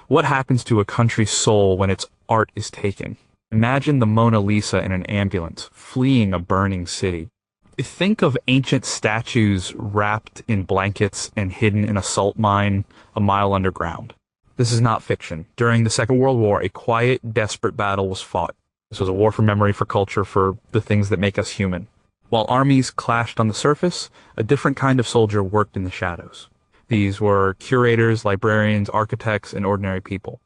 What happens to a country's soul when its art is taken? Imagine the Mona Lisa in an ambulance, fleeing a burning city. Think of ancient statues wrapped in blankets and hidden in a salt mine a mile underground. This is not fiction. During the Second World War, a quiet, desperate battle was fought. This was a war for memory, for culture, for the things that make us human. While armies clashed on the surface, a different kind of soldier worked in the shadows. These were curators, librarians, architects, and ordinary people.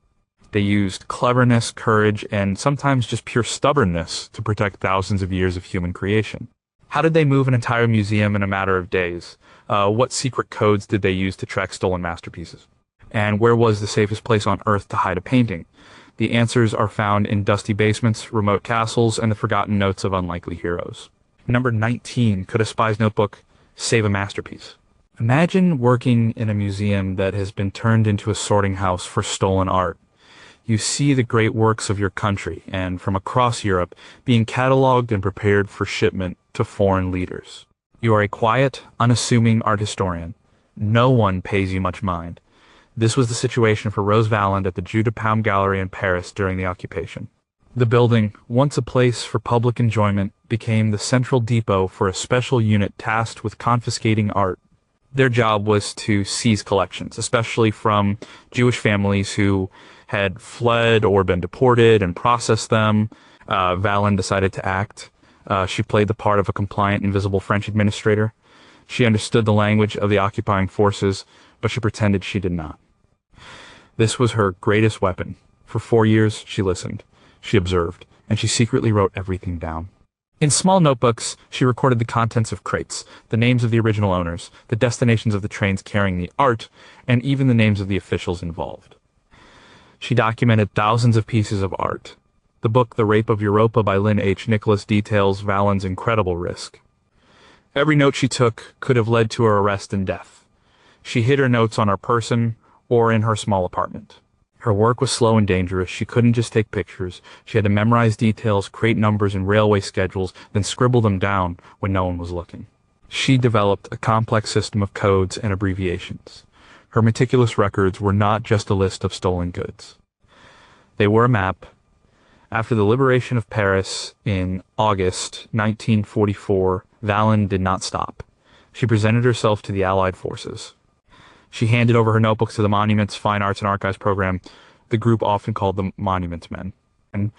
They used cleverness, courage, and sometimes just pure stubbornness to protect thousands of years of human creation. How did they move an entire museum in a matter of days? What secret codes did they use to track stolen masterpieces? And where was the safest place on Earth to hide a painting? The answers are found in dusty basements, remote castles, and the forgotten notes of unlikely heroes. Number 19, could a spy's notebook save a masterpiece? Imagine working in a museum that has been turned into a sorting house for stolen art. You see the great works of your country and from across Europe being cataloged and prepared for shipment to foreign leaders. You are a quiet, unassuming art historian. No one pays you much mind. This was the situation for Rose Valland at the Jeu de Paume Gallery in Paris during the occupation. The building, once a place for public enjoyment, became the central depot for a special unit tasked with confiscating art. Their job was to seize collections, especially from Jewish families who had fled or been deported, and process them. Valland decided to act. She played the part of a compliant, invisible French administrator. She understood the language of the occupying forces, but she pretended she did not. This was her greatest weapon. For 4 years, she listened, she observed, and she secretly wrote everything down. In small notebooks, she recorded the contents of crates, the names of the original owners, the destinations of the trains carrying the art, and even the names of the officials involved. She documented thousands of pieces of art. The book The Rape of Europa by Lynn H. Nicholas details Valland's incredible risk. Every note she took could have led to her arrest and death. She hid her notes on her person or in her small apartment. Her work was slow and dangerous. She couldn't just take pictures. She had to memorize details, create numbers and railway schedules, then scribble them down when no one was looking. She developed a complex system of codes and abbreviations. Her meticulous records were not just a list of stolen goods. They were a map. After the liberation of Paris in August 1944, Valland did not stop. She presented herself to the Allied forces. She handed over her notebooks to the Monuments, Fine Arts, and Archives program, the group often called the Monuments Men. And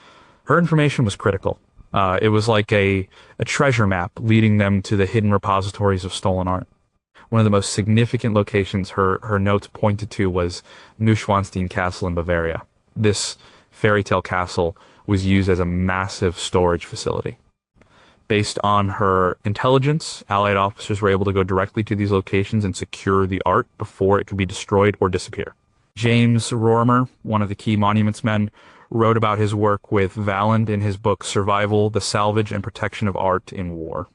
her information was critical. It was like a treasure map leading them to the hidden repositories of stolen art. One of the most significant locations her notes pointed to was Neuschwanstein Castle in Bavaria. This fairy tale castle was used as a massive storage facility. Based on her intelligence, Allied officers were able to go directly to these locations and secure the art before it could be destroyed or disappear. James Rorimer, one of the key Monuments Men, wrote about his work with Valland in his book Survival, the Salvage and Protection of Art in War.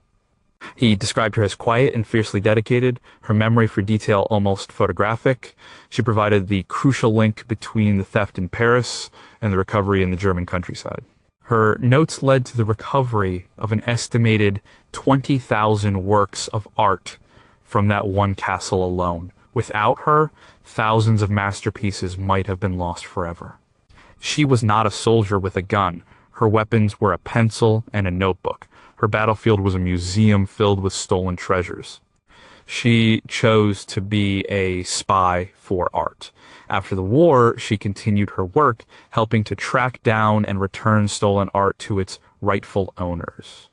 He described her as quiet and fiercely dedicated, her memory for detail almost photographic. She provided the crucial link between the theft in Paris and the recovery in the German countryside. Her notes led to the recovery of an estimated 20,000 works of art from that one castle alone. Without her, thousands of masterpieces might have been lost forever. She was not a soldier with a gun. Her weapons were a pencil and a notebook. Her battlefield was a museum filled with stolen treasures. She chose to be a spy for art. After the war, she continued her work, helping to track down and return stolen art to its rightful owners.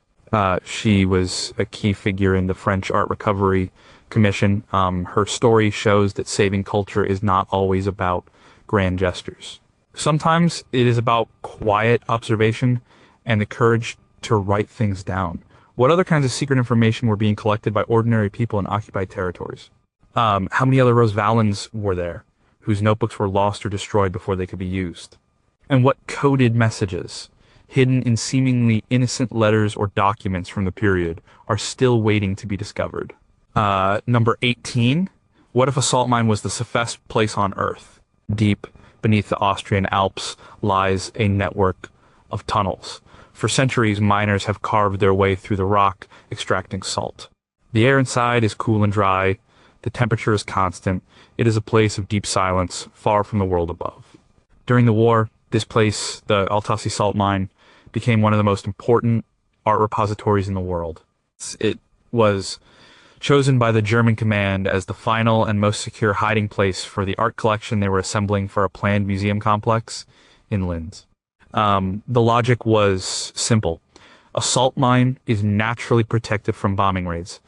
She was a key figure in the French Art Recovery Commission. Her story shows that saving culture is not always about grand gestures. Sometimes it is about quiet observation and the courage to write things down. What other kinds of secret information were being collected by ordinary people in occupied territories? How many other Rose Vallands were there whose notebooks were lost or destroyed before they could be used? And what coded messages, hidden in seemingly innocent letters or documents from the period, are still waiting to be discovered? Number 18, what if a salt mine was the safest place on Earth? Deep beneath the Austrian Alps lies a network of tunnels. For centuries, miners have carved their way through the rock, extracting salt. The air inside is cool and dry. The temperature is constant. It is a place of deep silence, far from the world above. During the war, this place, the Altaussee salt mine, became one of the most important art repositories in the world. It was chosen by the German command as the final and most secure hiding place for the art collection they were assembling for a planned museum complex in Linz. The logic was simple. A salt mine is naturally protected from bombing raids.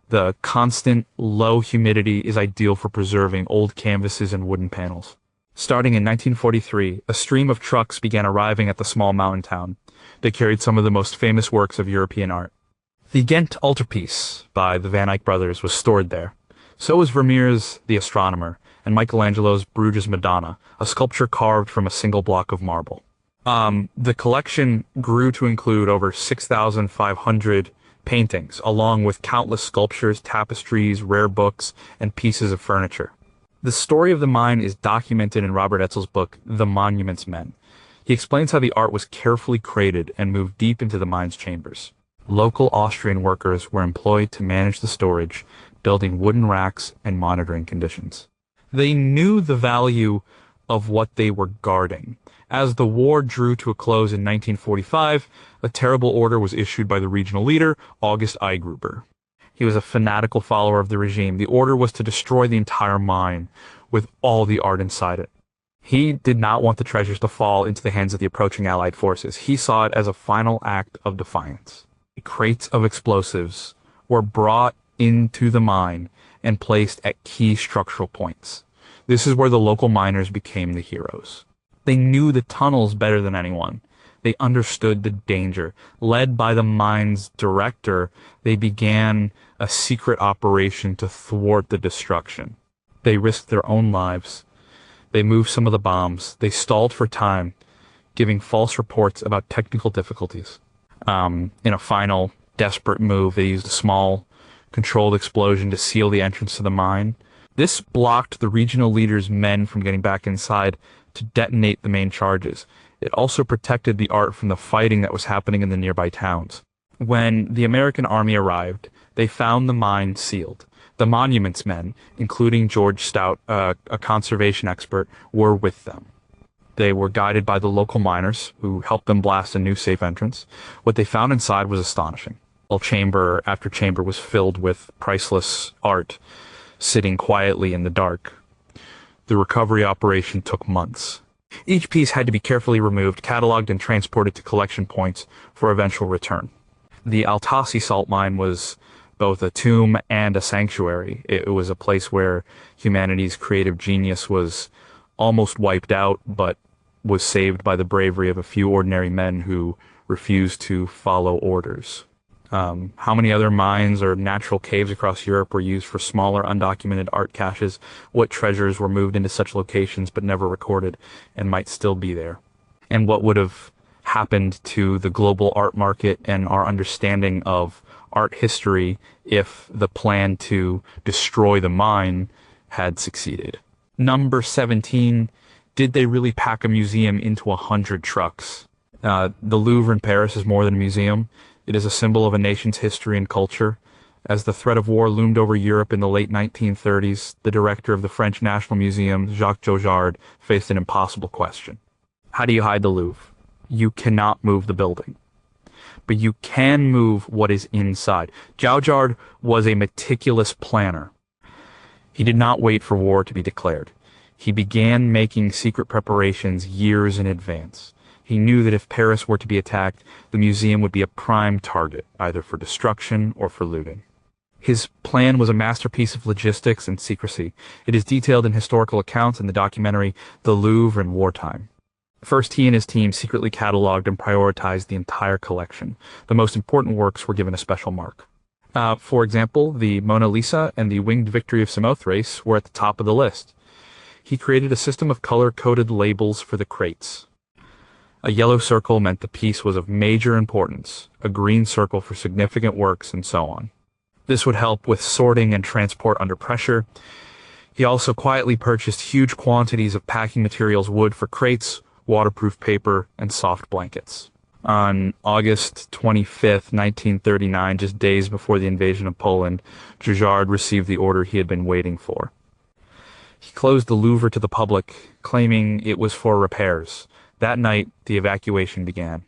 The constant low humidity is ideal for preserving old canvases and wooden panels. Starting in 1943, a stream of trucks began arriving at the small mountain town. They carried some of the most famous works of European art. The Ghent altarpiece by the Van Eyck brothers was stored there. So was Vermeer's The Astronomer and Michelangelo's Bruges Madonna, a sculpture carved from a single block of marble. The collection grew to include over 6,500 paintings, along with countless sculptures, tapestries, rare books, and pieces of furniture. The story of the mine is documented in Robert Etzel's book, The Monuments Men. He explains how the art was carefully crated and moved deep into the mine's chambers. Local Austrian workers were employed to manage the storage, building wooden racks and monitoring conditions. They knew the value of what they were guarding. As the war drew to a close in 1945, a terrible order was issued by the regional leader, August Eigruber. He was a fanatical follower of the regime. The order was to destroy the entire mine with all the art inside it. He did not want the treasures to fall into the hands of the approaching Allied forces. He saw it as a final act of defiance. Crates of explosives were brought into the mine and placed at key structural points. This is where the local miners became the heroes. They knew the tunnels better than anyone. They understood the danger. Led by the mine's director, they began a secret operation to thwart the destruction. They risked their own lives. They moved some of the bombs. They stalled for time, giving false reports about technical difficulties. In a final, desperate move, they used a small, controlled explosion to seal the entrance to the mine. This blocked the regional leader's men from getting back inside to detonate the main charges. It also protected the art from the fighting that was happening in the nearby towns. When the American army arrived, they found the mine sealed. The Monuments Men, including George Stout, a conservation expert, were with them. They were guided by the local miners, who helped them blast a new safe entrance. What they found inside was astonishing. Chamber after chamber was filled with priceless art, sitting quietly in the dark. The recovery operation took months. Each piece had to be carefully removed, cataloged, and transported to collection points for eventual return. The Altaussee salt mine was both a tomb and a sanctuary. It was a place where humanity's creative genius was almost wiped out, but was saved by the bravery of a few ordinary men who refused to follow orders. How many other mines or natural caves across Europe were used for smaller, undocumented art caches? What treasures were moved into such locations but never recorded and might still be there? And what would have happened to the global art market and our understanding of art history if the plan to destroy the mine had succeeded? Number 17, did they really pack a museum into 100 trucks? The Louvre in Paris is more than a museum. It is a symbol of a nation's history and culture. As the threat of war loomed over Europe in the late 1930s, the director of the French National Museum, Jacques Jojard, faced an impossible question. How do you hide the Louvre? You cannot move the building, but you can move what is inside. Jojard was a meticulous planner. He did not wait for war to be declared. He began making secret preparations years in advance. He knew that if Paris were to be attacked, the museum would be a prime target, either for destruction or for looting. His plan was a masterpiece of logistics and secrecy. It is detailed in historical accounts in the documentary The Louvre in Wartime. First, he and his team secretly cataloged and prioritized the entire collection. The most important works were given a special mark. For example, the Mona Lisa and the Winged Victory of Samothrace were at the top of the list. He created a system of color-coded labels for the crates. A yellow circle meant the piece was of major importance, a green circle for significant works, and so on. This would help with sorting and transport under pressure. He also quietly purchased huge quantities of packing materials, wood for crates, waterproof paper, and soft blankets. On August 25th, 1939, just days before the invasion of Poland, Jojard received the order he had been waiting for. He closed the Louvre to the public, claiming it was for repairs. That night, the evacuation began.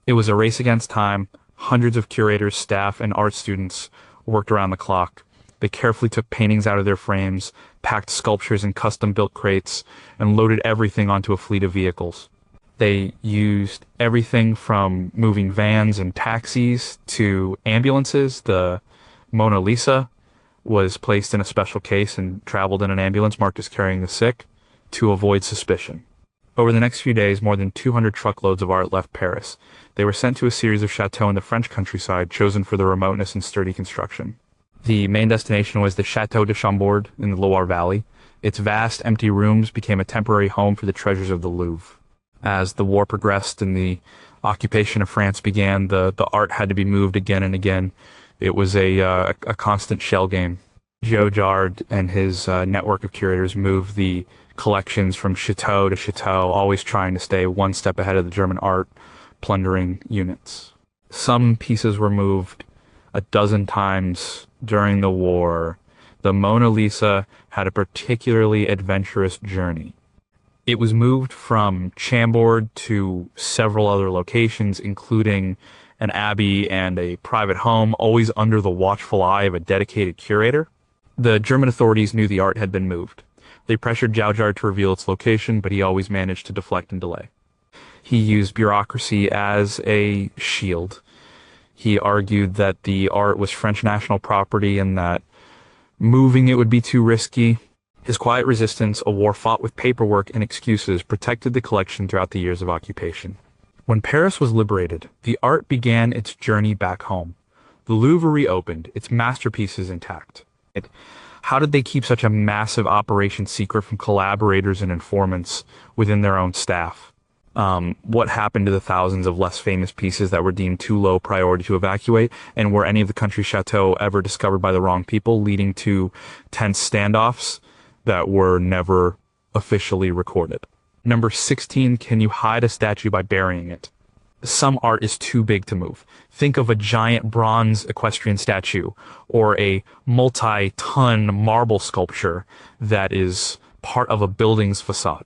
It was a race against time. Hundreds of curators, staff, and art students worked around the clock. They carefully took paintings out of their frames, packed sculptures in custom-built crates, and loaded everything onto a fleet of vehicles. They used everything from moving vans and taxis to ambulances. The Mona Lisa was placed in a special case and traveled in an ambulance marked as carrying the sick to avoid suspicion. Over the next few days, more than 200 truckloads of art left Paris. They were sent to a series of chateaux in the French countryside, chosen for their remoteness and sturdy construction. The main destination was the Chateau de Chambord in the Loire Valley. Its vast, empty rooms became a temporary home for the treasures of the Louvre. As the war progressed and the occupation of France began, the art had to be moved again and again. It was a constant shell game. Giojard and his network of curators moved the collections from chateau to chateau, always trying to stay one step ahead of the German art plundering units. Some pieces were moved a dozen times during the war. The Mona Lisa had a particularly adventurous journey. It was moved from Chambord to several other locations, including an abbey and a private home, always under the watchful eye of a dedicated curator. The German authorities knew the art had been moved. They pressured Giojard to reveal its location, but he always managed to deflect and delay. He used bureaucracy as a shield. He argued that the art was French national property and that moving it would be too risky. His quiet resistance, a war fought with paperwork and excuses, protected the collection throughout the years of occupation. When Paris was liberated, the art began its journey back home. The Louvre reopened, its masterpieces intact. How did they keep such a massive operation secret from collaborators and informants within their own staff? What happened to the thousands of less famous pieces that were deemed too low priority to evacuate? And were any of the country's chateaux ever discovered by the wrong people, leading to tense standoffs that were never officially recorded? Number 16, can you hide a statue by burying it? Some art is too big to move. Think of a giant bronze equestrian statue or a multi-ton marble sculpture that is part of a building's facade.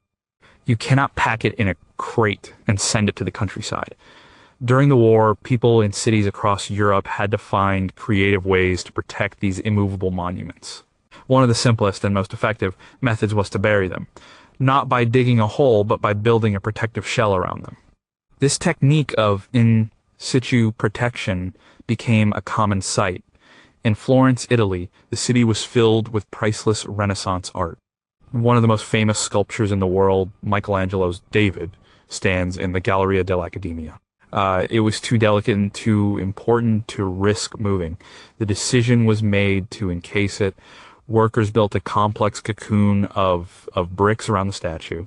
You cannot pack it in a crate and send it to the countryside. During the war, people in cities across Europe had to find creative ways to protect these immovable monuments. One of the simplest and most effective methods was to bury them, not by digging a hole, but by building a protective shell around them. This technique of in situ protection became a common sight. In Florence, Italy, the city was filled with priceless Renaissance art. One of the most famous sculptures in the world, Michelangelo's David, stands in the Galleria dell'Accademia. It was too delicate and too important to risk moving. The decision was made to encase it. Workers built a complex cocoon of bricks around the statue.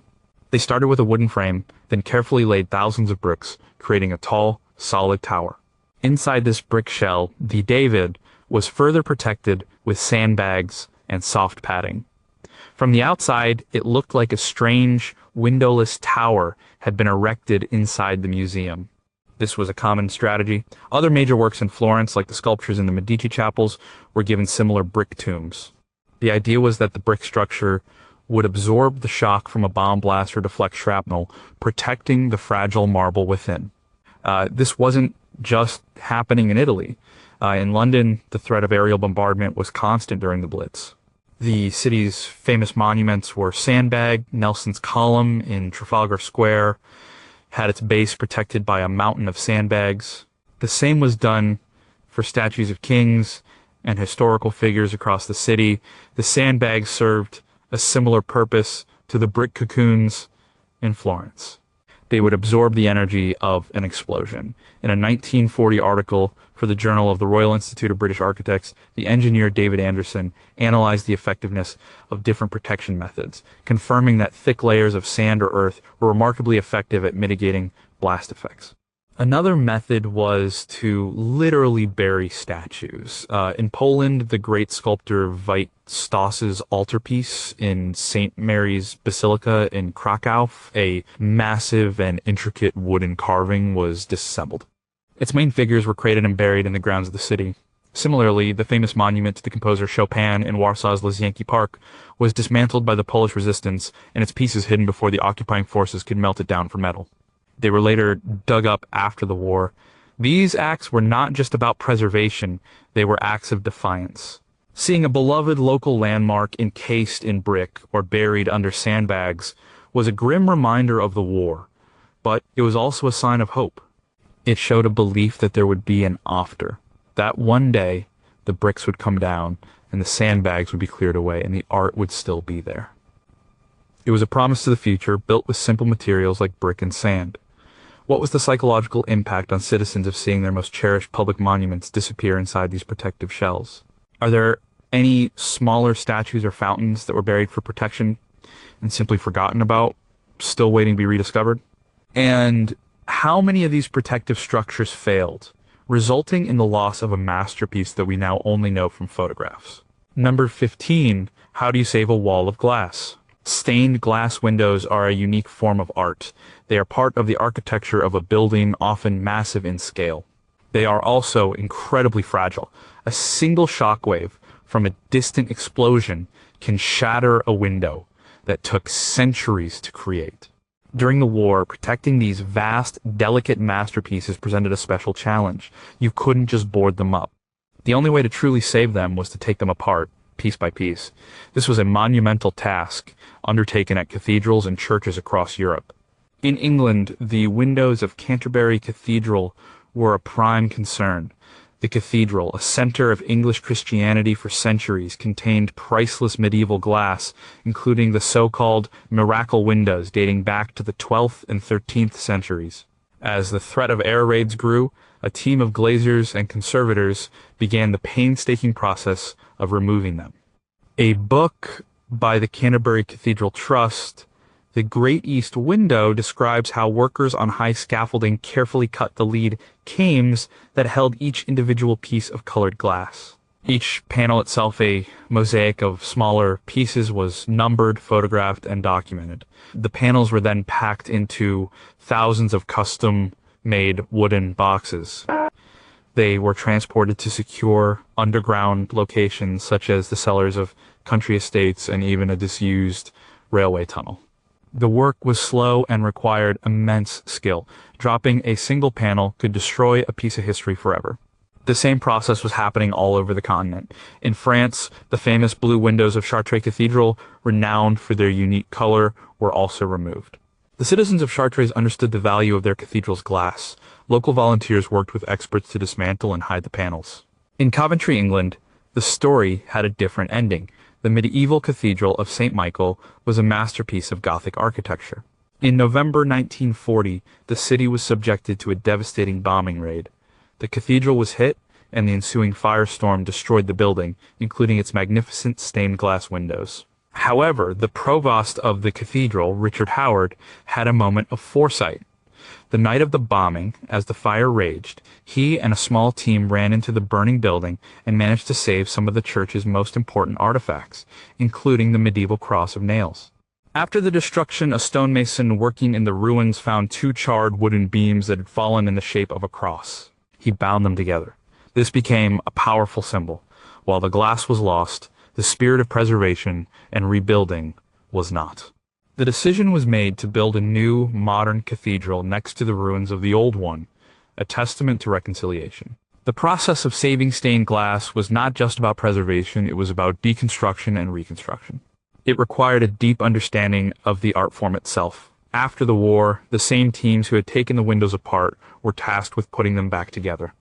They started with a wooden frame, then carefully laid thousands of bricks, creating a tall, solid tower. Inside this brick shell, the David was further protected with sandbags and soft padding. From the outside, it looked like a strange, windowless tower had been erected inside the museum. This was a common strategy. Other major works in Florence, like the sculptures in the Medici chapels, were given similar brick tombs. The idea was that the brick structure would absorb the shock from a bomb blast or deflect shrapnel, protecting the fragile marble within. This wasn't just happening in Italy. In London, the threat of aerial bombardment was constant during the Blitz. The city's famous monuments were sandbagged. Nelson's Column in Trafalgar Square had its base protected by a mountain of sandbags. The same was done for statues of kings and historical figures across the city. The sandbags served a similar purpose to the brick cocoons in Florence. They would absorb the energy of an explosion. In a 1940 article for the Journal of the Royal Institute of British Architects, the engineer David Anderson analyzed the effectiveness of different protection methods, confirming that thick layers of sand or earth were remarkably effective at mitigating blast effects. Another method was to literally bury statues. In Poland, the great sculptor Witold Stoss's altarpiece in St. Mary's Basilica in Krakow, a massive and intricate wooden carving, was disassembled. Its main figures were created and buried in the grounds of the city. Similarly, the famous monument to the composer Chopin in Warsaw's Lasienki Park was dismantled by the Polish resistance and its pieces hidden before the occupying forces could melt it down for metal. They were later dug up after the war. These acts were not just about preservation, they were acts of defiance. Seeing a beloved local landmark encased in brick or buried under sandbags was a grim reminder of the war, but it was also a sign of hope. It showed a belief that there would be an after, that one day the bricks would come down and the sandbags would be cleared away and the art would still be there. It was a promise to the future, built with simple materials like brick and sand. What was the psychological impact on citizens of seeing their most cherished public monuments disappear inside these protective shells? Are there any smaller statues or fountains that were buried for protection and simply forgotten about, still waiting to be rediscovered? And how many of these protective structures failed, resulting in the loss of a masterpiece that we now only know from photographs? Number 15, how do you save a wall of glass? Stained glass windows are a unique form of art. They are part of the architecture of a building, often massive in scale. They are also incredibly fragile. A single shockwave from a distant explosion can shatter a window that took centuries to create. During the war, protecting these vast, delicate masterpieces presented a special challenge. You couldn't just board them up. The only way to truly save them was to take them apart, piece by piece. This was a monumental task, undertaken at cathedrals and churches across Europe. In England, the windows of Canterbury Cathedral were a prime concern. The cathedral, a center of English Christianity for centuries, contained priceless medieval glass, including the so-called miracle windows dating back to the 12th and 13th centuries. As the threat of air raids grew, a team of glaziers and conservators began the painstaking process of removing them. A book by the Canterbury Cathedral Trust, The Great East Window, describes how workers on high scaffolding carefully cut the lead cames that held each individual piece of colored glass. Each panel itself, a mosaic of smaller pieces, was numbered, photographed, and documented. The panels were then packed into thousands of custom-made wooden boxes. They were transported to secure underground locations such as the cellars of country estates and even a disused railway tunnel. The work was slow and required immense skill. Dropping a single panel could destroy a piece of history forever. The same process was happening all over the continent. In France, the famous blue windows of Chartres Cathedral, renowned for their unique color, were also removed. The citizens of Chartres understood the value of their cathedral's glass. Local volunteers worked with experts to dismantle and hide the panels. In Coventry, England, the story had a different ending. The medieval Cathedral of St. Michael was a masterpiece of Gothic architecture. In November 1940, the city was subjected to a devastating bombing raid. The cathedral was hit, and the ensuing firestorm destroyed the building, including its magnificent stained glass windows. However, the provost of the cathedral, Richard Howard, had a moment of foresight. The night of the bombing, as the fire raged, he and a small team ran into the burning building and managed to save some of the church's most important artifacts, including the medieval cross of nails. After the destruction, a stonemason working in the ruins found two charred wooden beams that had fallen in the shape of a cross. He bound them together. This became a powerful symbol. While the glass was lost, the spirit of preservation and rebuilding was not. The decision was made to build a new, modern cathedral next to the ruins of the old one, a testament to reconciliation. The process of saving stained glass was not just about preservation, it was about deconstruction and reconstruction. It required a deep understanding of the art form itself. After the war, the same teams who had taken the windows apart were tasked with putting them back together.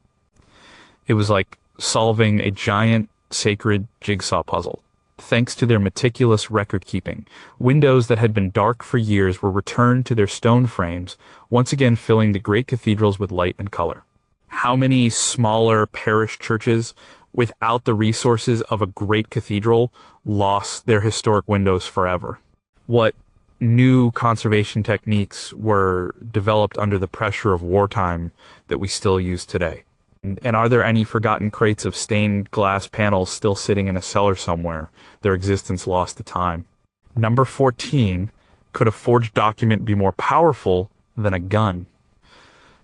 It was like solving a giant, sacred jigsaw puzzle. Thanks to their meticulous record-keeping, windows that had been dark for years were returned to their stone frames, once again filling the great cathedrals with light and color. How many smaller parish churches, without the resources of a great cathedral, lost their historic windows forever? What new conservation techniques were developed under the pressure of wartime that we still use today? And are there any forgotten crates of stained glass panels still sitting in a cellar somewhere, their existence lost to time? Number 14, could a forged document be more powerful than a gun?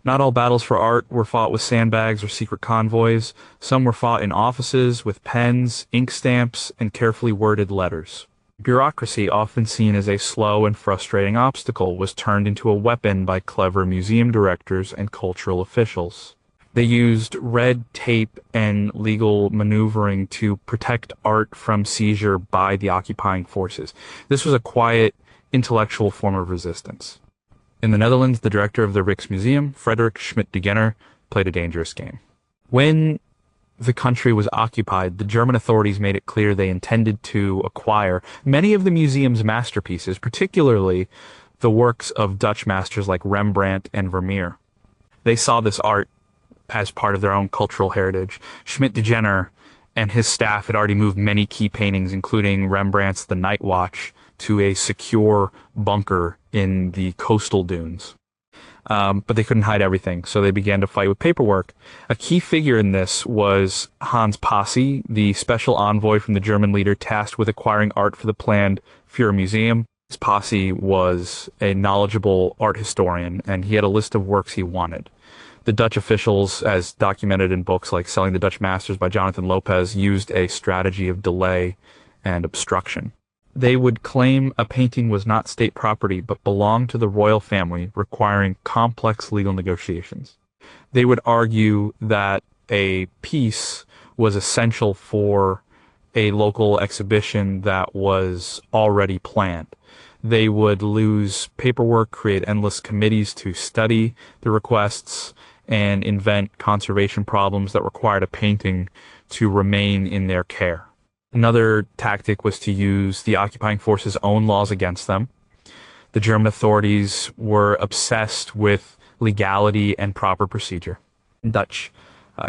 Not all battles for art were fought with sandbags or secret convoys. Some were fought in offices with pens, ink stamps, and carefully worded letters. Bureaucracy, often seen as a slow and frustrating obstacle, was turned into a weapon by clever museum directors and cultural officials. They used red tape and legal maneuvering to protect art from seizure by the occupying forces. This was a quiet, intellectual form of resistance. In the Netherlands, the director of the Rijksmuseum, Frederik Schmidt-Degenner, played a dangerous game. When the country was occupied, the German authorities made it clear they intended to acquire many of the museum's masterpieces, particularly the works of Dutch masters like Rembrandt and Vermeer. They saw this art as part of their own cultural heritage. Schmidt-Degenner and his staff had already moved many key paintings, including Rembrandt's The Night Watch, to a secure bunker in the coastal dunes. But they couldn't hide everything, so they began to fight with paperwork. A key figure in this was Hans Paasy, the special envoy from the German leader tasked with acquiring art for the planned Fuhrer Museum. Paasy was a knowledgeable art historian, and he had a list of works he wanted. The Dutch officials, as documented in books like Selling the Dutch Masters by Jonathan Lopez, used a strategy of delay and obstruction. They would claim a painting was not state property but belonged to the royal family, requiring complex legal negotiations. They would argue that a piece was essential for a local exhibition that was already planned. They would lose paperwork, create endless committees to study the requests, and invent conservation problems that required a painting to remain in their care. Another tactic was to use the occupying forces' own laws against them. The German authorities were obsessed with legality and proper procedure. Dutch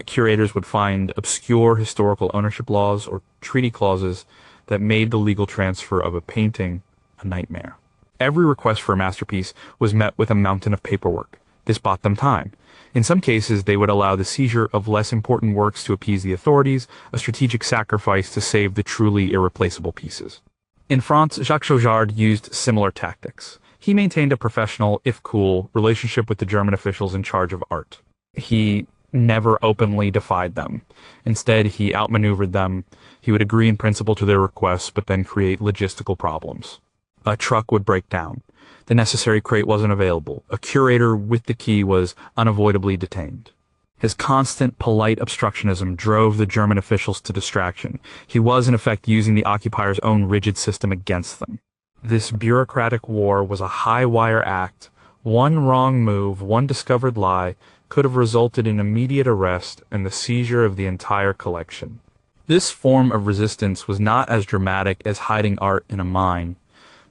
curators would find obscure historical ownership laws or treaty clauses that made the legal transfer of a painting a nightmare. Every request for a masterpiece was met with a mountain of paperwork. This bought them time. In some cases, they would allow the seizure of less important works to appease the authorities, a strategic sacrifice to save the truly irreplaceable pieces. In France, Jacques Chauchard used similar tactics. He maintained a professional, if cool, relationship with the German officials in charge of art. He never openly defied them. Instead, he outmaneuvered them. He would agree in principle to their requests, but then create logistical problems. A truck would break down. The necessary crate wasn't available. A curator with the key was unavoidably detained. His constant, polite obstructionism drove the German officials to distraction. He was, in effect, using the occupiers' own rigid system against them. This bureaucratic war was a high-wire act. One wrong move, one discovered lie, could have resulted in immediate arrest and the seizure of the entire collection. This form of resistance was not as dramatic as hiding art in a mine,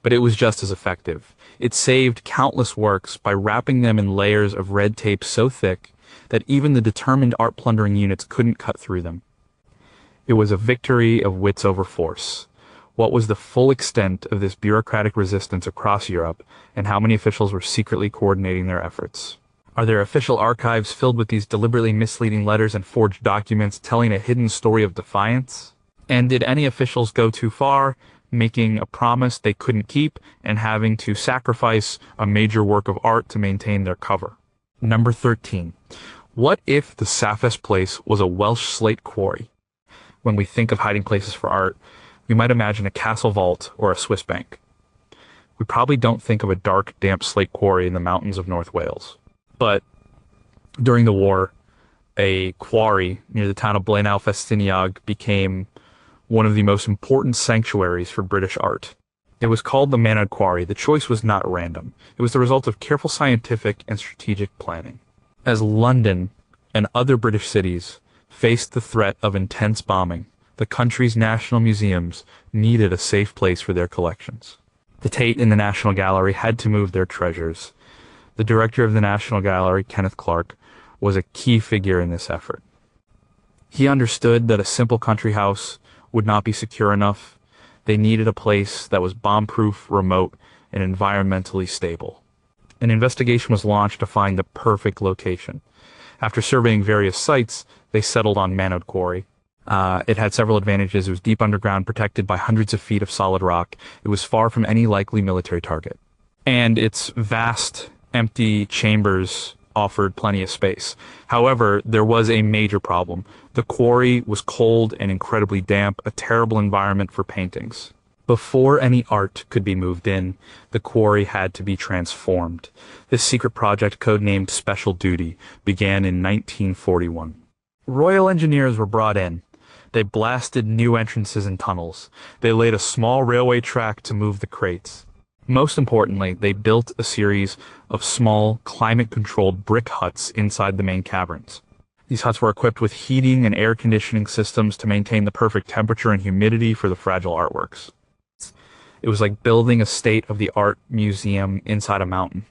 but it was just as effective. It saved countless works by wrapping them in layers of red tape so thick that even the determined art-plundering units couldn't cut through them. It was a victory of wits over force. What was the full extent of this bureaucratic resistance across Europe, and how many officials were secretly coordinating their efforts? Are there official archives filled with these deliberately misleading letters and forged documents telling a hidden story of defiance? And did any officials go too far, making a promise they couldn't keep and having to sacrifice a major work of art to maintain their cover? Number 13. What if the safest place was a Welsh slate quarry? When we think of hiding places for art, we might imagine a castle vault or a Swiss bank. We probably don't think of a dark, damp slate quarry in the mountains of North Wales. But during the war, a quarry near the town of Blaenau Festiniog became one of the most important sanctuaries for British art. It was called the Manod Quarry. The choice was not random. It was the result of careful scientific and strategic planning. As London and other British cities faced the threat of intense bombing, the country's national museums needed a safe place for their collections. The Tate and the National Gallery had to move their treasures. The director of the National Gallery, Kenneth Clark, was a key figure in this effort. He understood that a simple country house would not be secure enough. They needed a place that was bomb-proof, remote, and environmentally stable. An investigation was launched to find the perfect location. After surveying various sites, they settled on Manod Quarry. It had several advantages. It was deep underground, protected by hundreds of feet of solid rock. It was far from any likely military target. And its vast, empty chambers offered plenty of space. However, there was a major problem. The quarry was cold and incredibly damp, a terrible environment for paintings. Before any art could be moved in, the quarry had to be transformed. This secret project, codenamed Special Duty, began in 1941. Royal engineers were brought in. They blasted new entrances and tunnels. They laid a small railway track to move the crates. Most importantly, they built a series of small, climate-controlled brick huts inside the main caverns. These huts were equipped with heating and air conditioning systems to maintain the perfect temperature and humidity for the fragile artworks. It was like building a state-of-the-art museum inside a mountain.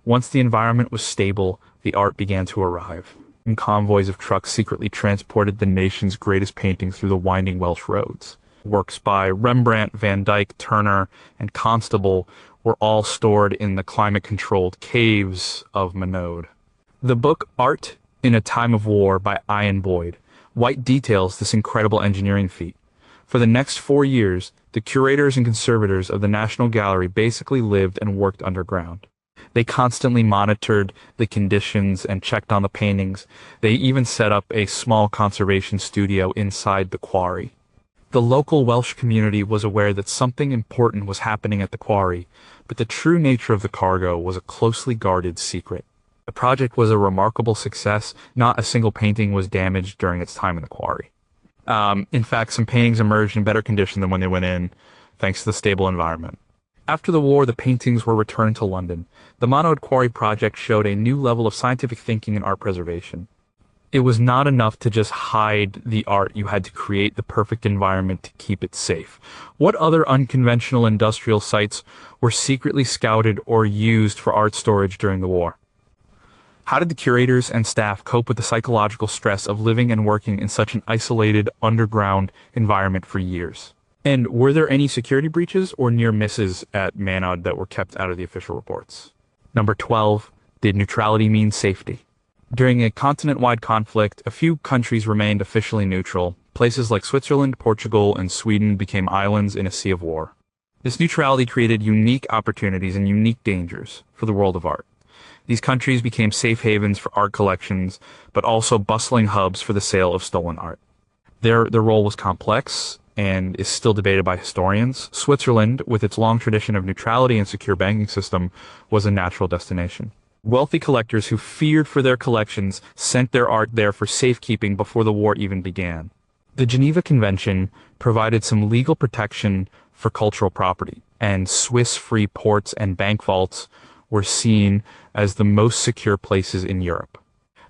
Once the environment was stable, the art began to arrive. And convoys of trucks secretly transported the nation's greatest paintings through the winding Welsh roads. Works by Rembrandt, Van Dyck, Turner, and Constable were all stored in the climate-controlled caves of Minode. The book Art in a Time of War by Ian Boyd White details this incredible engineering feat. For the next 4 years, the curators and conservators of the National Gallery basically lived and worked underground. They constantly monitored the conditions and checked on the paintings. They even set up a small conservation studio inside the quarry. The local Welsh community was aware that something important was happening at the quarry, but the true nature of the cargo was a closely guarded secret. The project was a remarkable success. Not a single painting was damaged during its time in the quarry. In fact, some paintings emerged in better condition than when they went in, thanks to the stable environment. After the war, the paintings were returned to London. The Minode Quarry project showed a new level of scientific thinking and art preservation. It was not enough to just hide the art. You had to create the perfect environment to keep it safe. What other unconventional industrial sites were secretly scouted or used for art storage during the war? How did the curators and staff cope with the psychological stress of living and working in such an isolated, underground environment for years? And were there any security breaches or near misses at Minode that were kept out of the official reports? Number 12, did neutrality mean safety? During a continent-wide conflict, a few countries remained officially neutral. Places like Switzerland, Portugal, and Sweden became islands in a sea of war. This neutrality created unique opportunities and unique dangers for the world of art. These countries became safe havens for art collections, but also bustling hubs for the sale of stolen art. Their role was complex and is still debated by historians. Switzerland, with its long tradition of neutrality and secure banking system, was a natural destination. Wealthy collectors who feared for their collections sent their art there for safekeeping before the war even began. The Geneva Convention provided some legal protection for cultural property, and Swiss-free ports and bank vaults were seen as the most secure places in Europe.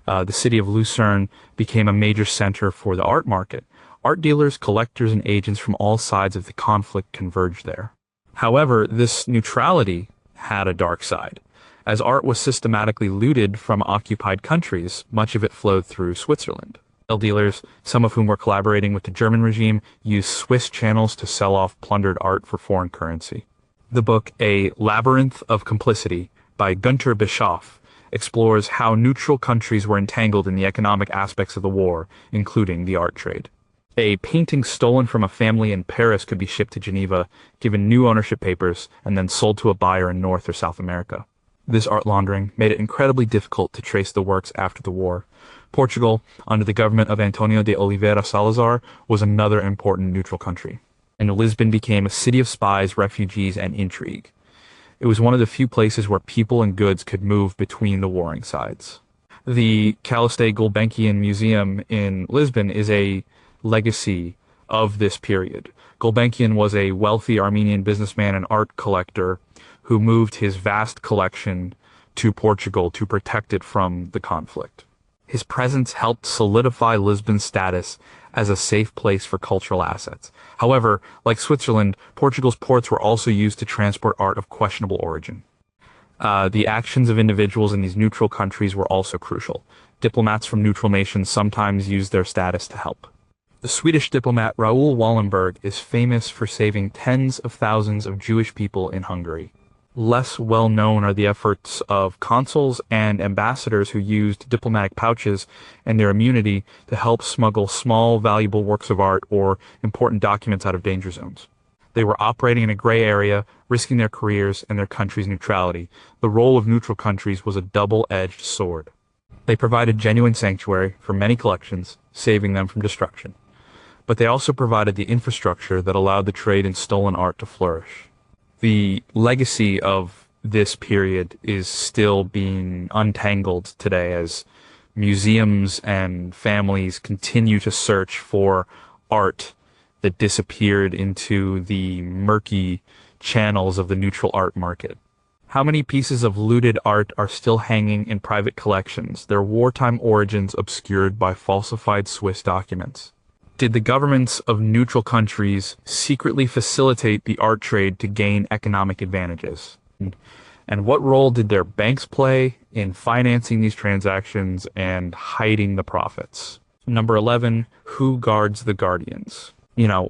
The city of Lucerne became a major center for the art market. Art dealers, collectors, and agents from all sides of the conflict converged there. However, this neutrality had a dark side. As art was systematically looted from occupied countries, much of it flowed through Switzerland. Dealers, some of whom were collaborating with the German regime, used Swiss channels to sell off plundered art for foreign currency. The book A Labyrinth of Complicity by Günter Bischoff explores how neutral countries were entangled in the economic aspects of the war, including the art trade. A painting stolen from a family in Paris could be shipped to Geneva, given new ownership papers, and then sold to a buyer in North or South America. This art laundering made it incredibly difficult to trace the works after the war. Portugal, under the government of Antonio de Oliveira Salazar, was another important neutral country. And Lisbon became a city of spies, refugees, and intrigue. It was one of the few places where people and goods could move between the warring sides. The Altaussee Gulbenkian Museum in Lisbon is a legacy of this period. Gulbenkian was a wealthy Armenian businessman and art collector who moved his vast collection to Portugal to protect it from the conflict. His presence helped solidify Lisbon's status as a safe place for cultural assets. However, like Switzerland, Portugal's ports were also used to transport art of questionable origin. The actions of individuals in these neutral countries were also crucial. Diplomats from neutral nations sometimes used their status to help. The Swedish diplomat Raoul Wallenberg is famous for saving tens of thousands of Jewish people in Hungary. Less well known are the efforts of consuls and ambassadors who used diplomatic pouches and their immunity to help smuggle small, valuable works of art or important documents out of danger zones. They were operating in a gray area, risking their careers and their country's neutrality. The role of neutral countries was a double-edged sword. They provided genuine sanctuary for many collections, saving them from destruction. But they also provided the infrastructure that allowed the trade in stolen art to flourish. The legacy of this period is still being untangled today as museums and families continue to search for art that disappeared into the murky channels of the neutral art market. How many pieces of looted art are still hanging in private collections, their wartime origins obscured by falsified Swiss documents? Did the governments of neutral countries secretly facilitate the art trade to gain economic advantages? And what role did their banks play in financing these transactions and hiding the profits? Number 11, who guards the guardians?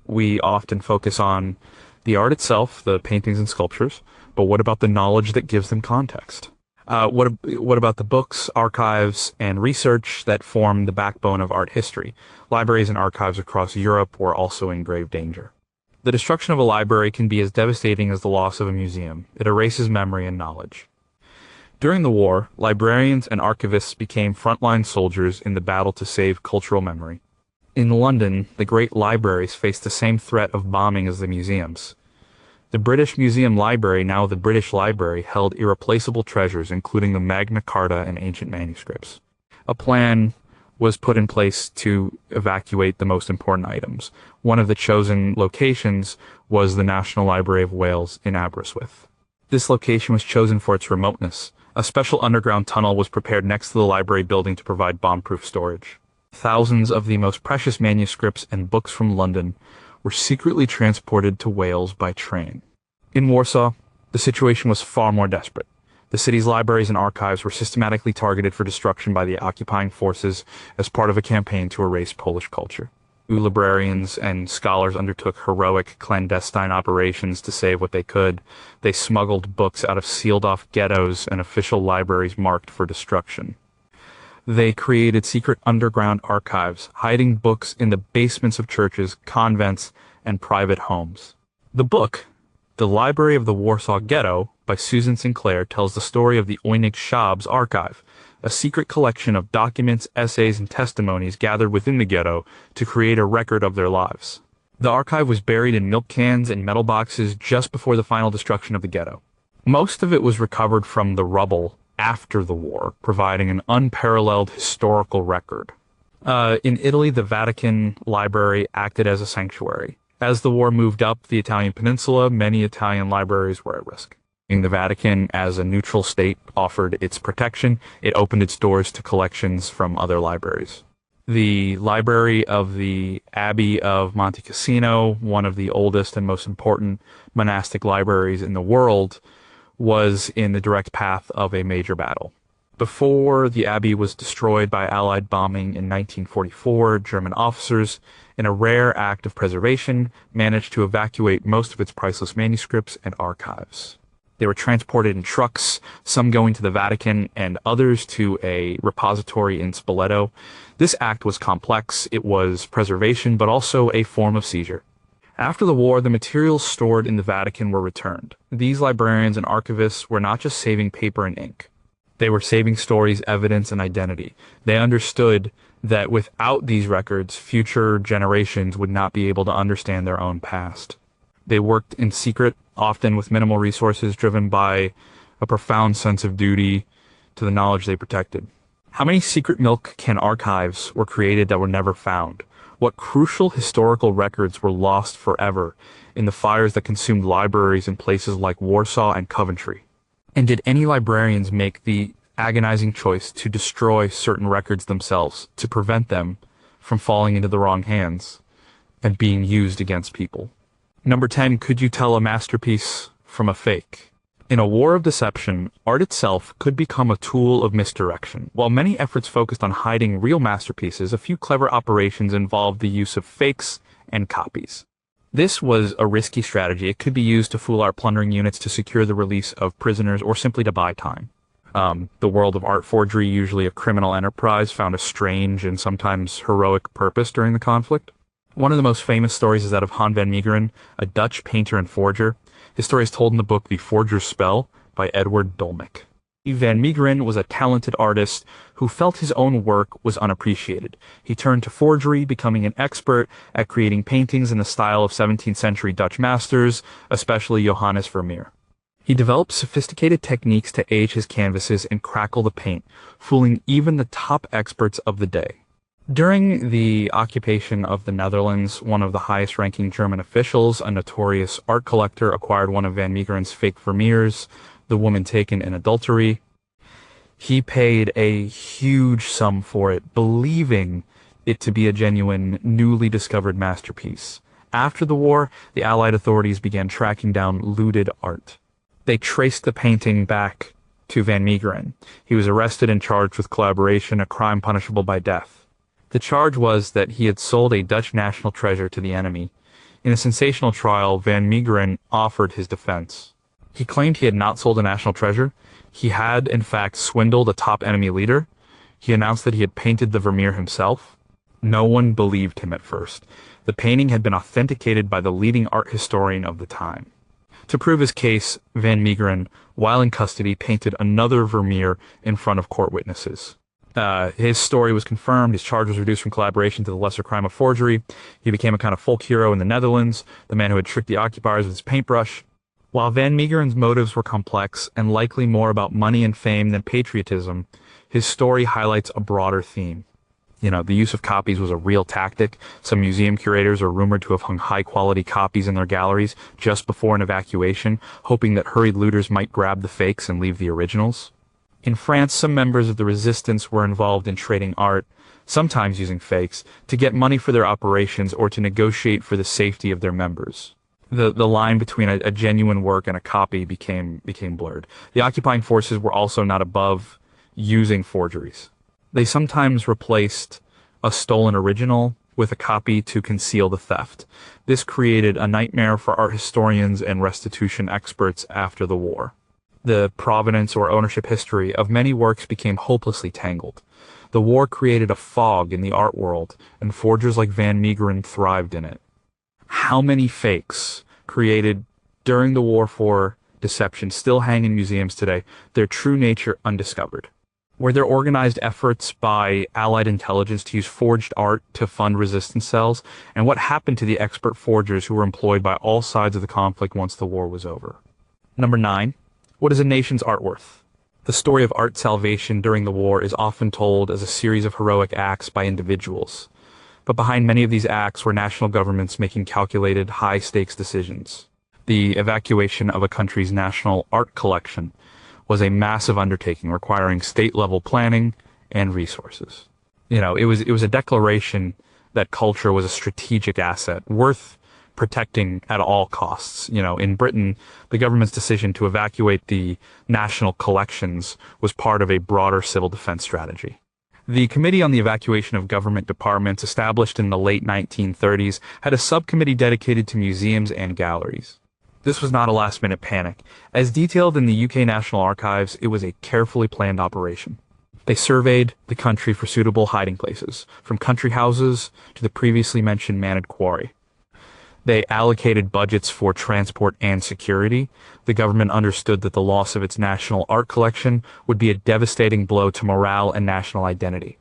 We often focus on the art itself, the paintings and sculptures, but what about the knowledge that gives them context? What about the books, archives, and research that form the backbone of art history? Libraries and archives across Europe were also in grave danger. The destruction of a library can be as devastating as the loss of a museum. It erases memory and knowledge. During the war, librarians and archivists became frontline soldiers in the battle to save cultural memory. In London, the great libraries faced the same threat of bombing as the museums. The British Museum Library, now the British Library, held irreplaceable treasures, including the Magna Carta and ancient manuscripts. A plan was put in place to evacuate the most important items. One of the chosen locations was the National Library of Wales in Aberystwyth. This location was chosen for its remoteness. A special underground tunnel was prepared next to the library building to provide bomb-proof storage. Thousands of the most precious manuscripts and books from London were secretly transported to Wales by train. In Warsaw, the situation was far more desperate. The city's libraries and archives were systematically targeted for destruction by the occupying forces as part of a campaign to erase Polish culture. Librarians and scholars undertook heroic clandestine operations to save what they could. They smuggled books out of sealed-off ghettos and official libraries marked for destruction. They created secret underground archives, hiding books in the basements of churches, convents, and private homes. The book, The Library of the Warsaw Ghetto, by Susan Sinclair, tells the story of the Oynig Shab's archive, a secret collection of documents, essays, and testimonies gathered within the ghetto to create a record of their lives. The archive was buried in milk cans and metal boxes just before the final destruction of the ghetto. Most of it was recovered from the rubble after the war, providing an unparalleled historical record. In Italy, the Vatican Library acted as a sanctuary. As the war moved up the Italian peninsula, many Italian libraries were at risk. The Vatican, as a neutral state, offered its protection. It opened its doors to collections from other libraries. The library of the Abbey of Monte Cassino, one of the oldest and most important monastic libraries in the world, was in the direct path of a major battle. Before the abbey was destroyed by Allied bombing in 1944, German officers, in a rare act of preservation, managed to evacuate most of its priceless manuscripts and archives. They were transported in trucks, some going to the Vatican and others to a repository in Spoleto. This act was complex. It was preservation, but also a form of seizure. After the war, the materials stored in the Vatican were returned. These librarians and archivists were not just saving paper and ink. They were saving stories, evidence, and identity. They understood that without these records, future generations would not be able to understand their own past. They worked in secret, often with minimal resources, driven by a profound sense of duty to the knowledge they protected. How many secret milk can archives were created that were never found? What crucial historical records were lost forever in the fires that consumed libraries in places like Warsaw and Coventry? And did any librarians make the agonizing choice to destroy certain records themselves to prevent them from falling into the wrong hands and being used against people? Number 10, could you tell a masterpiece from a fake? In a war of deception, art itself could become a tool of misdirection. While many efforts focused on hiding real masterpieces, a few clever operations involved the use of fakes and copies. This was a risky strategy. It could be used to fool art plundering units to secure the release of prisoners or simply to buy time. The world of art forgery, usually a criminal enterprise, found a strange and sometimes heroic purpose during the conflict. One of the most famous stories is that of Han van Meegeren, a Dutch painter and forger. His story is told in the book The Forger's Spell by Edward Dolmek. Van Meegeren was a talented artist who felt his own work was unappreciated. He turned to forgery, becoming an expert at creating paintings in the style of 17th century Dutch masters, especially Johannes Vermeer. He developed sophisticated techniques to age his canvases and crackle the paint, fooling even the top experts of the day. During the occupation of the Netherlands, one of the highest-ranking German officials, a notorious art collector, acquired one of Van Meegeren's fake Vermeers, the woman taken in adultery. He paid a huge sum for it, believing it to be a genuine, newly discovered masterpiece. After the war, the Allied authorities began tracking down looted art. They traced the painting back to Van Meegeren. He was arrested and charged with collaboration, a crime punishable by death. The charge was that he had sold a Dutch national treasure to the enemy. In a sensational trial, Van Meegeren offered his defense. He claimed he had not sold a national treasure. He had, in fact, swindled a top enemy leader. He announced that he had painted the Vermeer himself. No one believed him at first. The painting had been authenticated by the leading art historian of the time. To prove his case, Van Meegeren, while in custody, painted another Vermeer in front of court witnesses. His story was confirmed. His charge was reduced from collaboration to the lesser crime of forgery. He became a kind of folk hero in the Netherlands, the man who had tricked the occupiers with his paintbrush. While Van Meegeren's motives were complex and likely more about money and fame than patriotism, his story highlights a broader theme. The use of copies was a real tactic. Some museum curators are rumored to have hung high-quality copies in their galleries just before an evacuation, hoping that hurried looters might grab the fakes and leave the originals. In France, some members of the resistance were involved in trading art, sometimes using fakes, to get money for their operations or to negotiate for the safety of their members. The line between a genuine work and a copy became blurred. The occupying forces were also not above using forgeries. They sometimes replaced a stolen original with a copy to conceal the theft. This created a nightmare for art historians and restitution experts after the war. The provenance or ownership history of many works became hopelessly tangled. The war created a fog in the art world, and forgers like Van Meegeren thrived in it. How many fakes created during the war for deception still hang in museums today, their true nature undiscovered? Were there organized efforts by Allied intelligence to use forged art to fund resistance cells? And what happened to the expert forgers who were employed by all sides of the conflict once the war was over? Number 9. What is a nation's art worth? The story of art salvation during the war is often told as a series of heroic acts by individuals. But behind many of these acts were national governments making calculated, high-stakes decisions. The evacuation of a country's national art collection was a massive undertaking requiring state-level planning and resources. It was a declaration that culture was a strategic asset worth protecting at all costs. In Britain, the government's decision to evacuate the national collections was part of a broader civil defense strategy. The Committee on the Evacuation of Government Departments, established in the late 1930s, had a subcommittee dedicated to museums and galleries. This was not a last-minute panic. As detailed in the UK National Archives, it was a carefully planned operation. They surveyed the country for suitable hiding places, from country houses to the previously mentioned Manad Quarry. They allocated budgets for transport and security. The government understood that the loss of its national art collection would be a devastating blow to morale and national identity.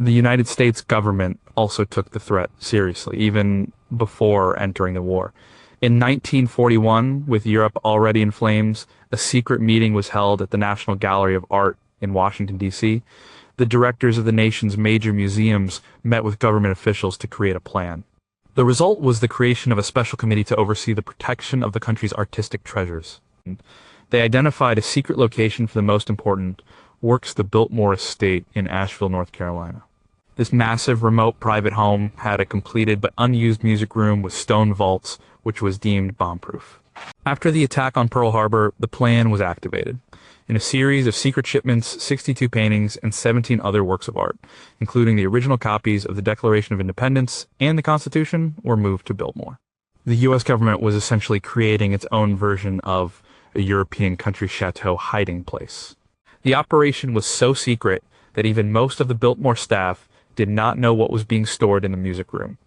The United States government also took the threat seriously, even before entering the war. In 1941, with Europe already in flames, a secret meeting was held at the National Gallery of Art in Washington, D.C. The directors of the nation's major museums met with government officials to create a plan. The result was the creation of a special committee to oversee the protection of the country's artistic treasures. They identified a secret location for the most important works, the Biltmore Estate in Asheville, North Carolina. This massive remote private home had a completed but unused music room with stone vaults, which was deemed bomb-proof. After the attack on Pearl Harbor, the plan was activated. In a series of secret shipments, 62 paintings and 17 other works of art, including the original copies of the Declaration of Independence and the Constitution, were moved to Biltmore. The U.S. government was essentially creating its own version of a European country chateau hiding place. The operation was so secret that even most of the Biltmore staff did not know what was being stored in the music room.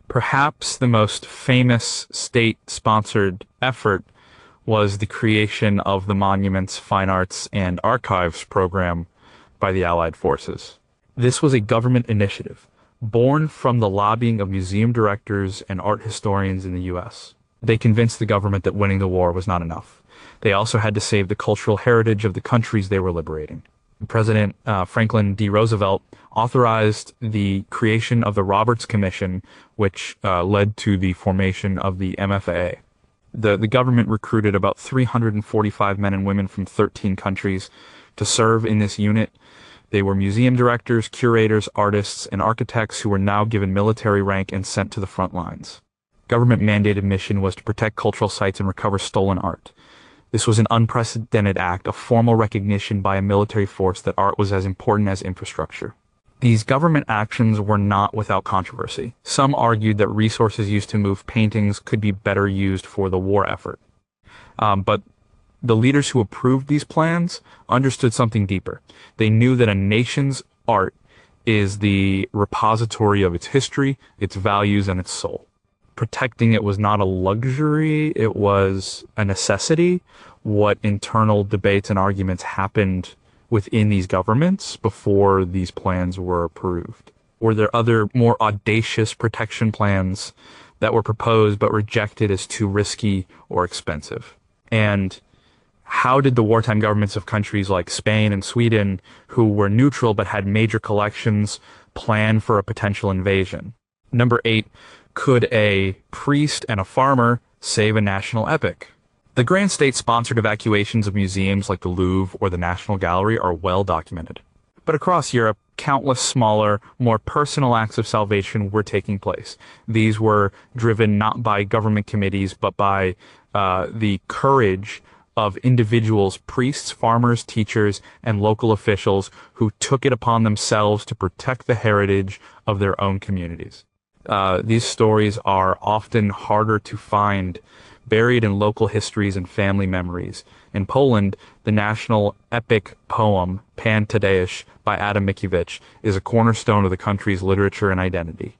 Perhaps the most famous state-sponsored effort was the creation of the Monuments, Fine Arts, and Archives program by the Allied forces. This was a government initiative born from the lobbying of museum directors and art historians in the U.S. They convinced the government that winning the war was not enough. They also had to save the cultural heritage of the countries they were liberating. President Franklin D. Roosevelt authorized the creation of the Roberts Commission, which led to the formation of the MFA. The government recruited about 345 men and women from 13 countries to serve in this unit. They were museum directors, curators, artists, and architects who were now given military rank and sent to the front lines. Government-mandated mission was to protect cultural sites and recover stolen art. This was an unprecedented act, a formal recognition by a military force that art was as important as infrastructure. These government actions were not without controversy. Some argued that resources used to move paintings could be better used for the war effort. But the leaders who approved these plans understood something deeper. They knew that a nation's art is the repository of its history, its values, and its soul. Protecting it was not a luxury, it was a necessity. What internal debates and arguments happened within these governments before these plans were approved? Were there other more audacious protection plans that were proposed but rejected as too risky or expensive? And how did the wartime governments of countries like Spain and Sweden, who were neutral but had major collections, plan for a potential invasion? Number 8, could a priest and a farmer save a national epic? The grand state-sponsored evacuations of museums like the Louvre or the National Gallery are well documented. But across Europe, countless smaller, more personal acts of salvation were taking place. These were driven not by government committees, but by the courage of individuals, priests, farmers, teachers, and local officials who took it upon themselves to protect the heritage of their own communities. These stories are often harder to find, buried in local histories and family memories. In Poland, the national epic poem Pan Tadeusz by Adam Mickiewicz is a cornerstone of the country's literature and identity.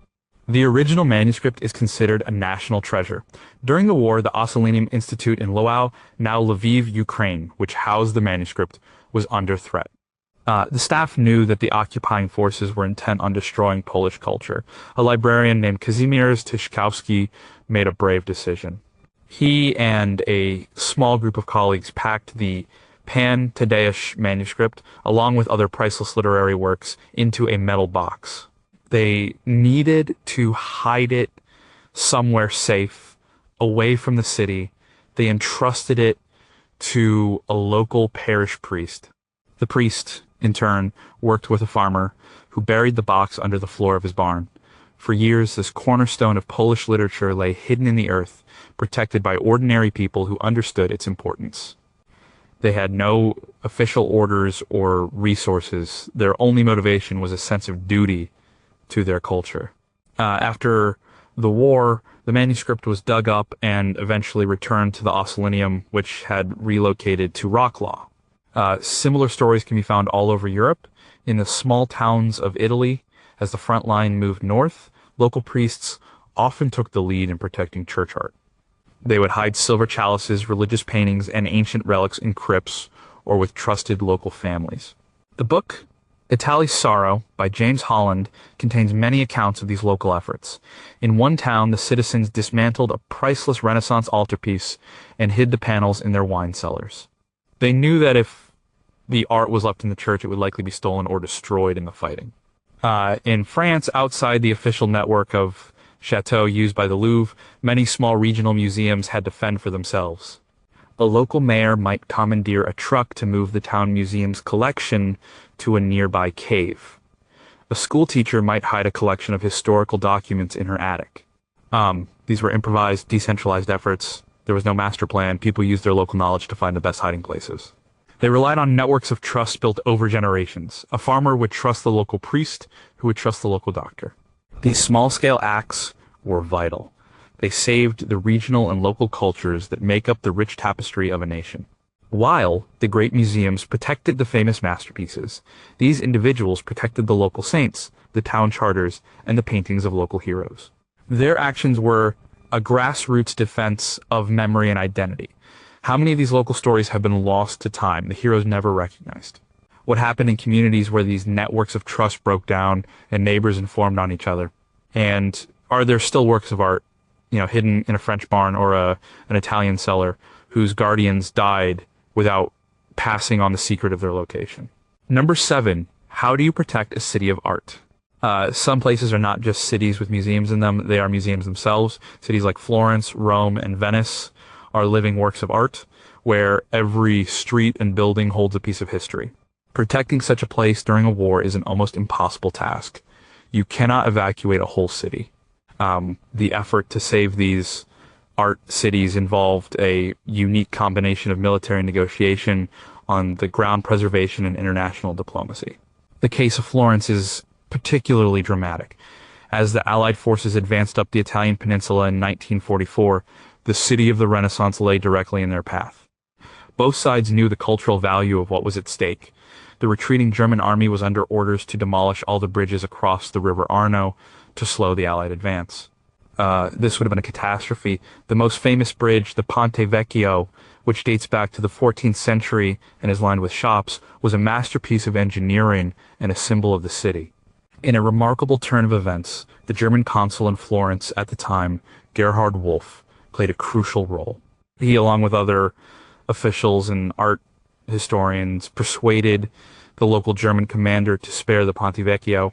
The original manuscript is considered a national treasure. During the war, the Ossolineum Institute in Lwów, now Lviv, Ukraine, which housed the manuscript, was under threat. The staff knew that the occupying forces were intent on destroying Polish culture. A librarian named Kazimierz Tyszkowski made a brave decision. He and a small group of colleagues packed the Pan Tadeusz manuscript, along with other priceless literary works, into a metal box. They needed to hide it somewhere safe, away from the city. They entrusted it to a local parish priest. The priest, in turn, worked with a farmer who buried the box under the floor of his barn. For years, this cornerstone of Polish literature lay hidden in the earth, protected by ordinary people who understood its importance. They had no official orders or resources. Their only motivation was a sense of duty to their culture. After the war, the manuscript was dug up and eventually returned to the Ossolineum, which had relocated to Wrocław. Similar stories can be found all over Europe. In the small towns of Italy, as the front line moved north, local priests often took the lead in protecting church art. They would hide silver chalices, religious paintings, and ancient relics in crypts or with trusted local families. The book, Italy's Sorrow, by James Holland, contains many accounts of these local efforts. In one town, the citizens dismantled a priceless Renaissance altarpiece and hid the panels in their wine cellars. They knew that if the art was left in the church, it would likely be stolen or destroyed in the fighting. In France, outside the official network of chateaux used by the Louvre, many small regional museums had to fend for themselves. A local mayor might commandeer a truck to move the town museum's collection to a nearby cave. A school teacher might hide a collection of historical documents in her attic. These were improvised, decentralized efforts. There was no master plan. People used their local knowledge to find the best hiding places. They relied on networks of trust built over generations. A farmer would trust the local priest, who would trust the local doctor. These small-scale acts were vital. They saved the regional and local cultures that make up the rich tapestry of a nation. While the great museums protected the famous masterpieces, these individuals protected the local saints, the town charters, and the paintings of local heroes. Their actions were a grassroots defense of memory and identity. How many of these local stories have been lost to time, the heroes never recognized? What happened in communities where these networks of trust broke down and neighbors informed on each other? And are there still works of art, hidden in a French barn or an Italian cellar whose guardians died without passing on the secret of their location? Number 7, how do you protect a city of art? Some places are not just cities with museums in them, they are museums themselves. Cities like Florence, Rome, and Venice are living works of art, where every street and building holds a piece of history. Protecting such a place during a war is an almost impossible task. You cannot evacuate a whole city. The effort to save these art cities involved a unique combination of military negotiation on the ground preservation and international diplomacy. The case of Florence is particularly dramatic. As the Allied forces advanced up the Italian peninsula in 1944, the city of the Renaissance lay directly in their path. Both sides knew the cultural value of what was at stake. The retreating German army was under orders to demolish all the bridges across the River Arno to slow the Allied advance. This would have been a catastrophe. The most famous bridge, the Ponte Vecchio, which dates back to the 14th century and is lined with shops, was a masterpiece of engineering and a symbol of the city. In a remarkable turn of events, the German consul in Florence at the time, Gerhard Wolff, played a crucial role. He, along with other officials and art historians, persuaded the local German commander to spare the Ponte Vecchio.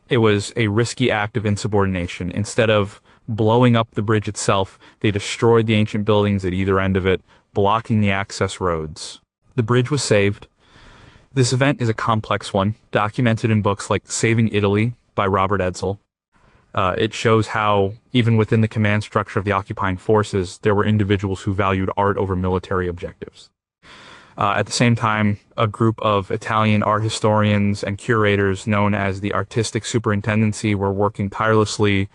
It was a risky act of insubordination. Instead of blowing up the bridge itself, they destroyed the ancient buildings at either end of it, blocking the access roads. The bridge was saved. This event is a complex one, documented in books like Saving Italy by Robert Edsel. It shows how, even within the command structure of the occupying forces, there were individuals who valued art over military objectives. At the same time, a group of Italian art historians and curators known as the Artistic Superintendency were working tirelessly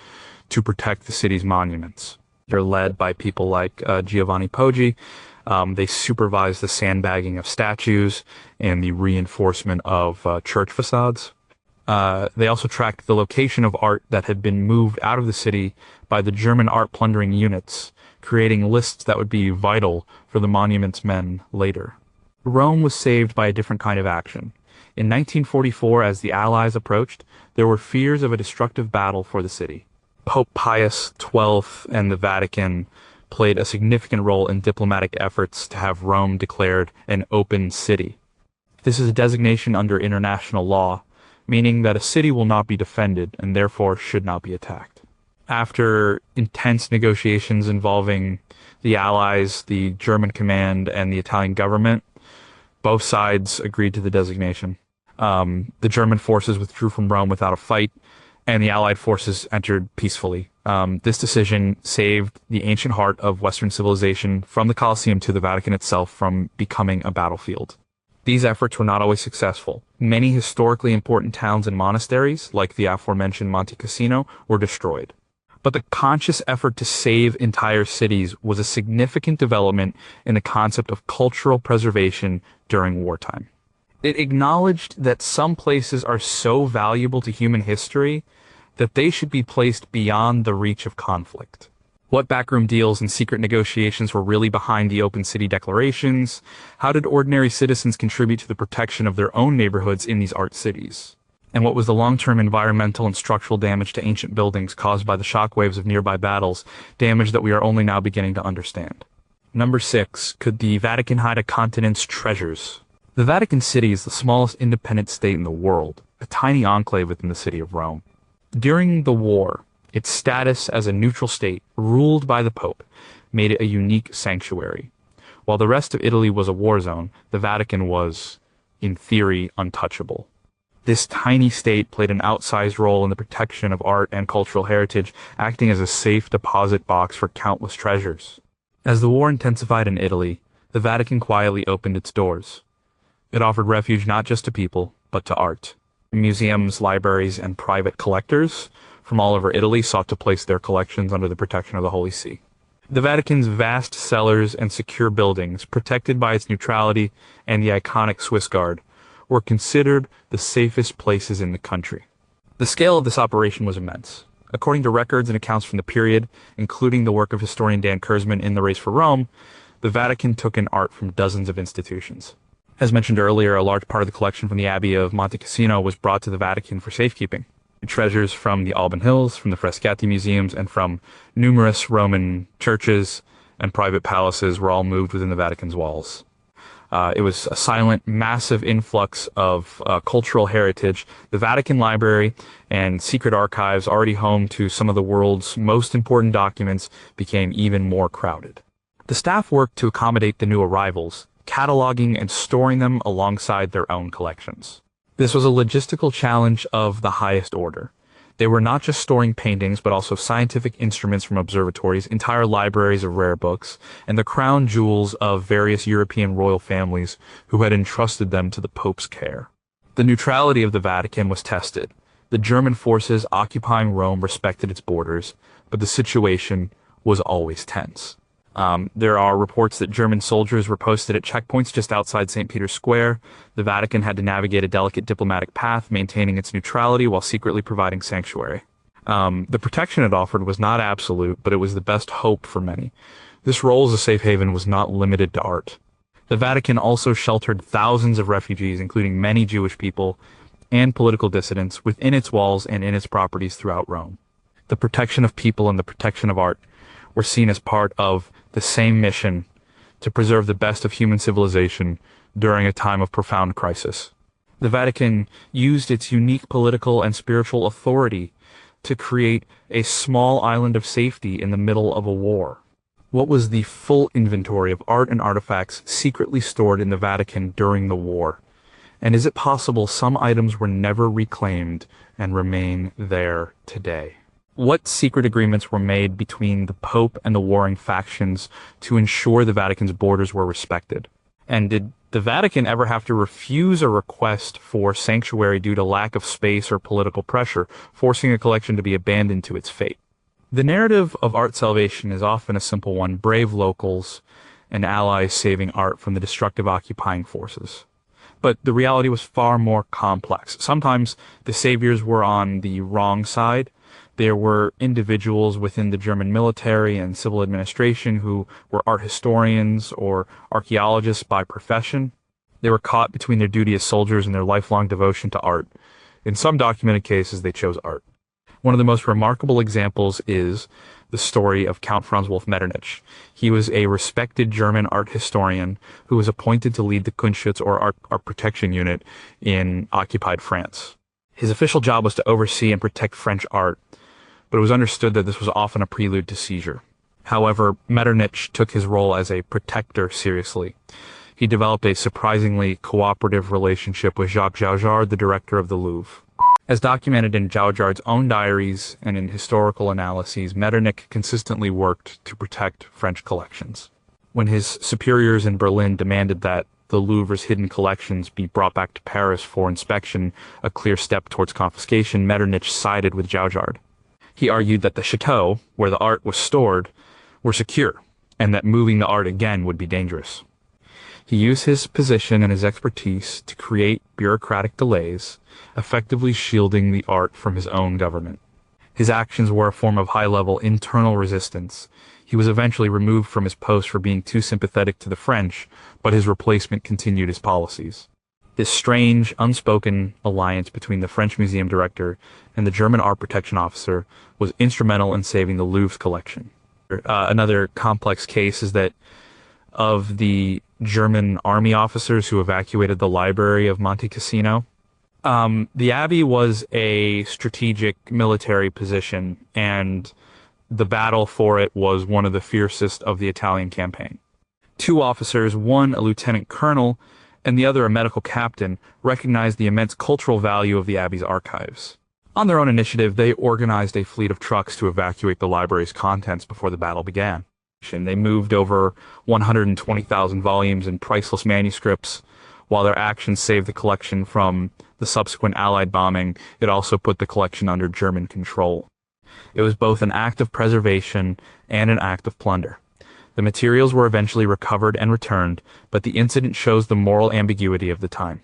to protect the city's monuments. They're led by people like Giovanni Poggi. They supervise the sandbagging of statues and the reinforcement of church facades. They also tracked the location of art that had been moved out of the city by the German art plundering units, creating lists that would be vital for the monument's men later. Rome was saved by a different kind of action. In 1944, as the Allies approached, there were fears of a destructive battle for the city. Pope Pius XII and the Vatican played a significant role in diplomatic efforts to have Rome declared an open city. This is a designation under international law, meaning that a city will not be defended and therefore should not be attacked. After intense negotiations involving the Allies, the German command, and the Italian government, both sides agreed to the designation. The German forces withdrew from Rome without a fight, and the Allied forces entered peacefully. This decision saved the ancient heart of Western civilization from the Colosseum to the Vatican itself from becoming a battlefield. These efforts were not always successful. Many historically important towns and monasteries, like the aforementioned Monte Cassino, were destroyed. But the conscious effort to save entire cities was a significant development in the concept of cultural preservation during wartime. It acknowledged that some places are so valuable to human history that they should be placed beyond the reach of conflict. What backroom deals and secret negotiations were really behind the Open City declarations? How did ordinary citizens contribute to the protection of their own neighborhoods in these art cities? And what was the long-term environmental and structural damage to ancient buildings caused by the shockwaves of nearby battles, damage that we are only now beginning to understand? Number 6, could the Vatican hide a continent's treasures? The Vatican City is the smallest independent state in the world, a tiny enclave within the city of Rome. During the war, its status as a neutral state, ruled by the Pope, made it a unique sanctuary. While the rest of Italy was a war zone, the Vatican was, in theory, untouchable. This tiny state played an outsized role in the protection of art and cultural heritage, acting as a safe deposit box for countless treasures. As the war intensified in Italy, the Vatican quietly opened its doors. It offered refuge not just to people, but to art. Museums, libraries, and private collectors from all over Italy sought to place their collections under the protection of the Holy See. The Vatican's vast cellars and secure buildings, protected by its neutrality and the iconic Swiss Guard, were considered the safest places in the country. The scale of this operation was immense. According to records and accounts from the period, including the work of historian Dan Kurzman in The Race for Rome, the Vatican took in art from dozens of institutions. As mentioned earlier, a large part of the collection from the Abbey of Monte Cassino was brought to the Vatican for safekeeping. Treasures from the Alban Hills, from the Frescati museums, and from numerous Roman churches and private palaces were all moved within the Vatican's walls. It was a silent, massive influx of cultural heritage. The Vatican Library and secret archives, already home to some of the world's most important documents, became even more crowded. The staff worked to accommodate the new arrivals, cataloging and storing them alongside their own collections. This was a logistical challenge of the highest order. They were not just storing paintings, but also scientific instruments from observatories, entire libraries of rare books, and the crown jewels of various European royal families who had entrusted them to the Pope's care. The neutrality of the Vatican was tested. The German forces occupying Rome respected its borders, but the situation was always tense. There are reports that German soldiers were posted at checkpoints just outside St. Peter's Square. The Vatican had to navigate a delicate diplomatic path, maintaining its neutrality while secretly providing sanctuary. The protection it offered was not absolute, but it was the best hope for many. This role as a safe haven was not limited to art. The Vatican also sheltered thousands of refugees, including many Jewish people and political dissidents, within its walls and in its properties throughout Rome. The protection of people and the protection of art were seen as part of the same mission to preserve the best of human civilization during a time of profound crisis. The Vatican used its unique political and spiritual authority to create a small island of safety in the middle of a war. What was the full inventory of art and artifacts secretly stored in the Vatican during the war? And is it possible some items were never reclaimed and remain there today? What secret agreements were made between the Pope and the warring factions to ensure the Vatican's borders were respected? And did the Vatican ever have to refuse a request for sanctuary due to lack of space or political pressure, forcing a collection to be abandoned to its fate? The narrative of art salvation is often a simple one: brave locals and allies saving art from the destructive occupying forces. But the reality was far more complex. Sometimes the saviors were on the wrong side. There were individuals within the German military and civil administration who were art historians or archaeologists by profession. They were caught between their duty as soldiers and their lifelong devotion to art. In some documented cases, they chose art. One of the most remarkable examples is the story of Count Franz Wolf Metternich. He was a respected German art historian who was appointed to lead the Kunstschutz, or art protection unit, in occupied France. His official job was to oversee and protect French art, but it was understood that this was often a prelude to seizure. However, Metternich took his role as a protector seriously. He developed a surprisingly cooperative relationship with Jacques Jaujard, the director of the Louvre. As documented in Jaujard's own diaries and in historical analyses, Metternich consistently worked to protect French collections. When his superiors in Berlin demanded that the Louvre's hidden collections be brought back to Paris for inspection, a clear step towards confiscation, Metternich sided with Jaujard. He argued that the chateau, where the art was stored, were secure, and that moving the art again would be dangerous. He used his position and his expertise to create bureaucratic delays, effectively shielding the art from his own government. His actions were a form of high-level internal resistance. He was eventually removed from his post for being too sympathetic to the French, but his replacement continued his policies. This strange, unspoken alliance between the French museum director and the German art protection officer was instrumental in saving the Louvre's collection. Another complex case is that of the German army officers who evacuated the library of Monte Cassino. The Abbey was a strategic military position, and the battle for it was one of the fiercest of the Italian campaign. Two officers, one a lieutenant colonel and the other a medical captain, recognized the immense cultural value of the Abbey's archives. On their own initiative, they organized a fleet of trucks to evacuate the library's contents before the battle began. They moved over 120,000 volumes and priceless manuscripts. While their actions saved the collection from the subsequent Allied bombing, it also put the collection under German control. It was both an act of preservation and an act of plunder. The materials were eventually recovered and returned, but the incident shows the moral ambiguity of the time.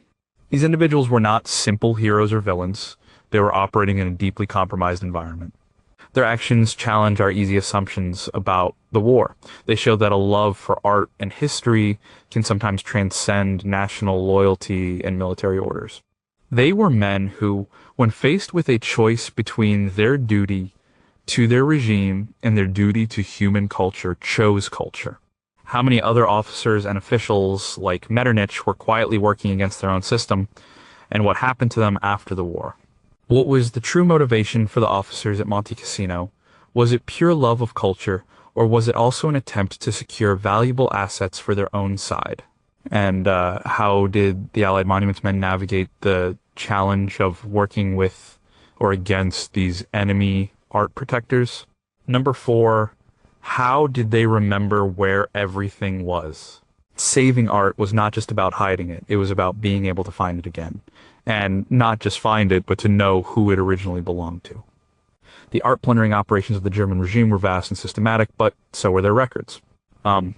These individuals were not simple heroes or villains. They were operating in a deeply compromised environment. Their actions challenge our easy assumptions about the war. They show that a love for art and history can sometimes transcend national loyalty and military orders. They were men who, when faced with a choice between their duty to their regime and their duty to human culture, chose culture. How many other officers and officials like Metternich were quietly working against their own system, and what happened to them after the war? What was the true motivation for the officers at Monte Cassino? Was it pure love of culture, or was it also an attempt to secure valuable assets for their own side? And how did the Allied Monuments Men navigate the challenge of working with or against these enemy art protectors? Number 4, how did they remember where everything was? Saving art was not just about hiding it, it was about being able to find it again. And not just find it, but to know who it originally belonged to. The art plundering operations of the German regime were vast and systematic, but so were their records.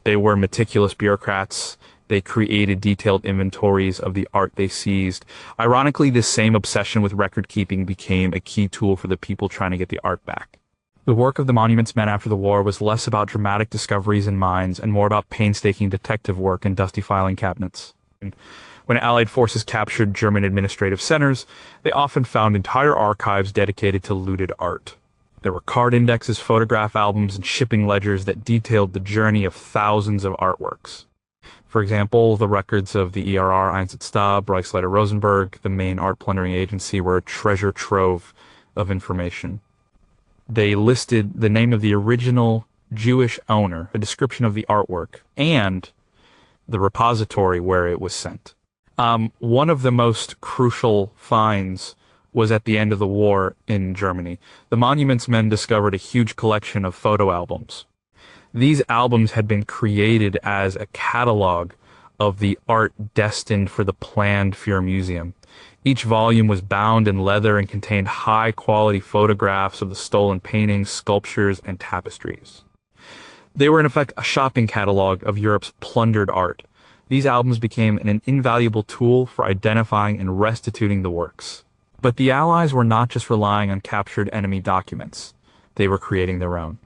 They were meticulous bureaucrats. They created detailed inventories of the art they seized. Ironically, this same obsession with record keeping became a key tool for the people trying to get the art back. The work of the Monuments Men after the war was less about dramatic discoveries in mines and more about painstaking detective work in dusty filing cabinets. When Allied forces captured German administrative centers, they often found entire archives dedicated to looted art. There were card indexes, photograph albums, and shipping ledgers that detailed the journey of thousands of artworks. For example, the records of the ERR Einsatzstab, Reichsleiter Rosenberg, the main art plundering agency, were a treasure trove of information. They listed the name of the original Jewish owner, a description of the artwork, and the repository where it was sent. One of the most crucial finds was at the end of the war in Germany. The Monuments Men discovered a huge collection of photo albums. These albums had been created as a catalog of the art destined for the planned Fuhrer Museum. Each volume was bound in leather and contained high-quality photographs of the stolen paintings, sculptures, and tapestries. They were in effect a shopping catalog of Europe's plundered art. These albums became an invaluable tool for identifying and restituting the works. But the Allies were not just relying on captured enemy documents. They were creating their own.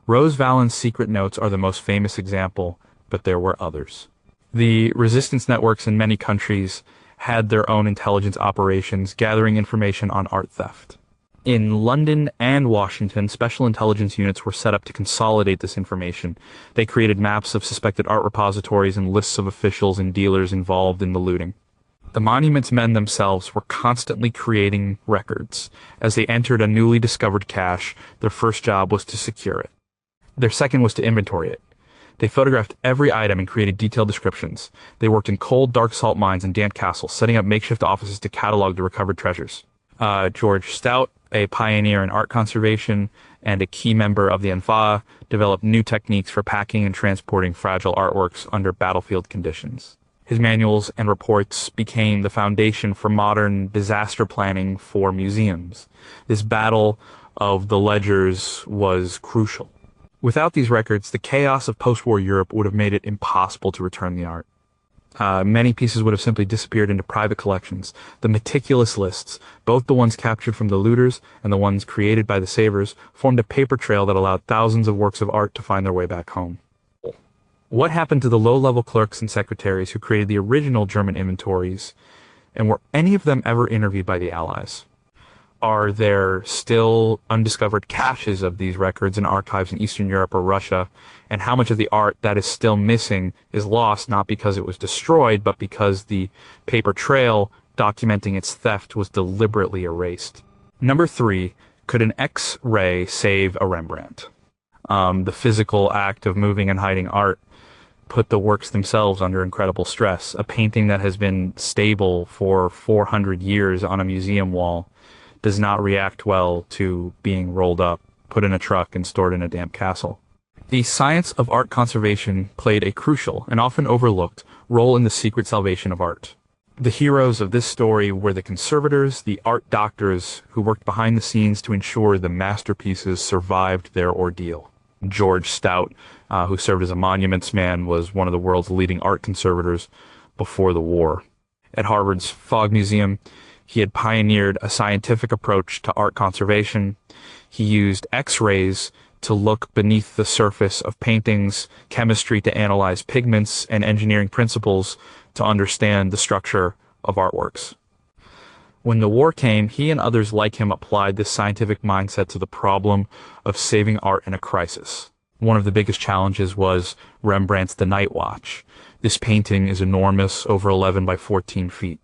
Rose Valland's secret notes are the most famous example, but there were others. The resistance networks in many countries had their own intelligence operations gathering information on art theft. In London and Washington, special intelligence units were set up to consolidate this information. They created maps of suspected art repositories and lists of officials and dealers involved in the looting. The Monuments Men themselves were constantly creating records. As they entered a newly discovered cache, their first job was to secure it. Their second was to inventory it. They photographed every item and created detailed descriptions. They worked in cold, dark salt mines and damp castles, setting up makeshift offices to catalog the recovered treasures. George Stout, a pioneer in art conservation and a key member of the NFA, developed new techniques for packing and transporting fragile artworks under battlefield conditions. His manuals and reports became the foundation for modern disaster planning for museums. This battle of the ledgers was crucial. Without these records, the chaos of post-war Europe would have made it impossible to return the art. Many pieces would have simply disappeared into private collections. The meticulous lists, both the ones captured from the looters and the ones created by the savers, formed a paper trail that allowed thousands of works of art to find their way back home. What happened to the low-level clerks and secretaries who created the original German inventories, and were any of them ever interviewed by the Allies? Are there still undiscovered caches of these records in archives in Eastern Europe or Russia? And how much of the art that is still missing is lost not because it was destroyed, but because the paper trail documenting its theft was deliberately erased? Number 3, could an X-ray save a Rembrandt? The physical act of moving and hiding art put the works themselves under incredible stress. A painting that has been stable for 400 years on a museum wall does not react well to being rolled up, put in a truck, and stored in a damp castle. The science of art conservation played a crucial and often overlooked role in the secret salvation of art. The heroes of this story were the conservators, the art doctors who worked behind the scenes to ensure the masterpieces survived their ordeal. George Stout, who served as a monuments man, was one of the world's leading art conservators before the war. At Harvard's Fogg Museum, He had pioneered a scientific approach to art conservation. He used X-rays to look beneath the surface of paintings, chemistry to analyze pigments, and engineering principles to understand the structure of artworks. When the war came, he and others like him applied this scientific mindset to the problem of saving art in a crisis. One of the biggest challenges was Rembrandt's The Night Watch. This painting is enormous, over 11 by 14 feet.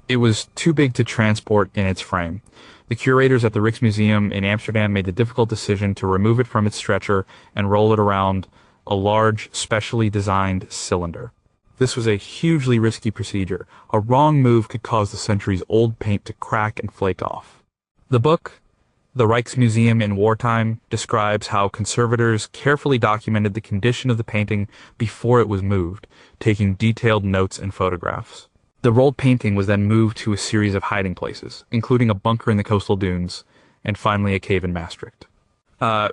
It was too big to transport in its frame. The curators at the Rijksmuseum in Amsterdam made the difficult decision to remove it from its stretcher and roll it around a large, specially designed cylinder. This was a hugely risky procedure. A wrong move could cause the centuries-old paint to crack and flake off. The book, The Rijksmuseum in Wartime, describes how conservators carefully documented the condition of the painting before it was moved, taking detailed notes and photographs. The rolled painting was then moved to a series of hiding places, including a bunker in the coastal dunes, and finally a cave in Maastricht.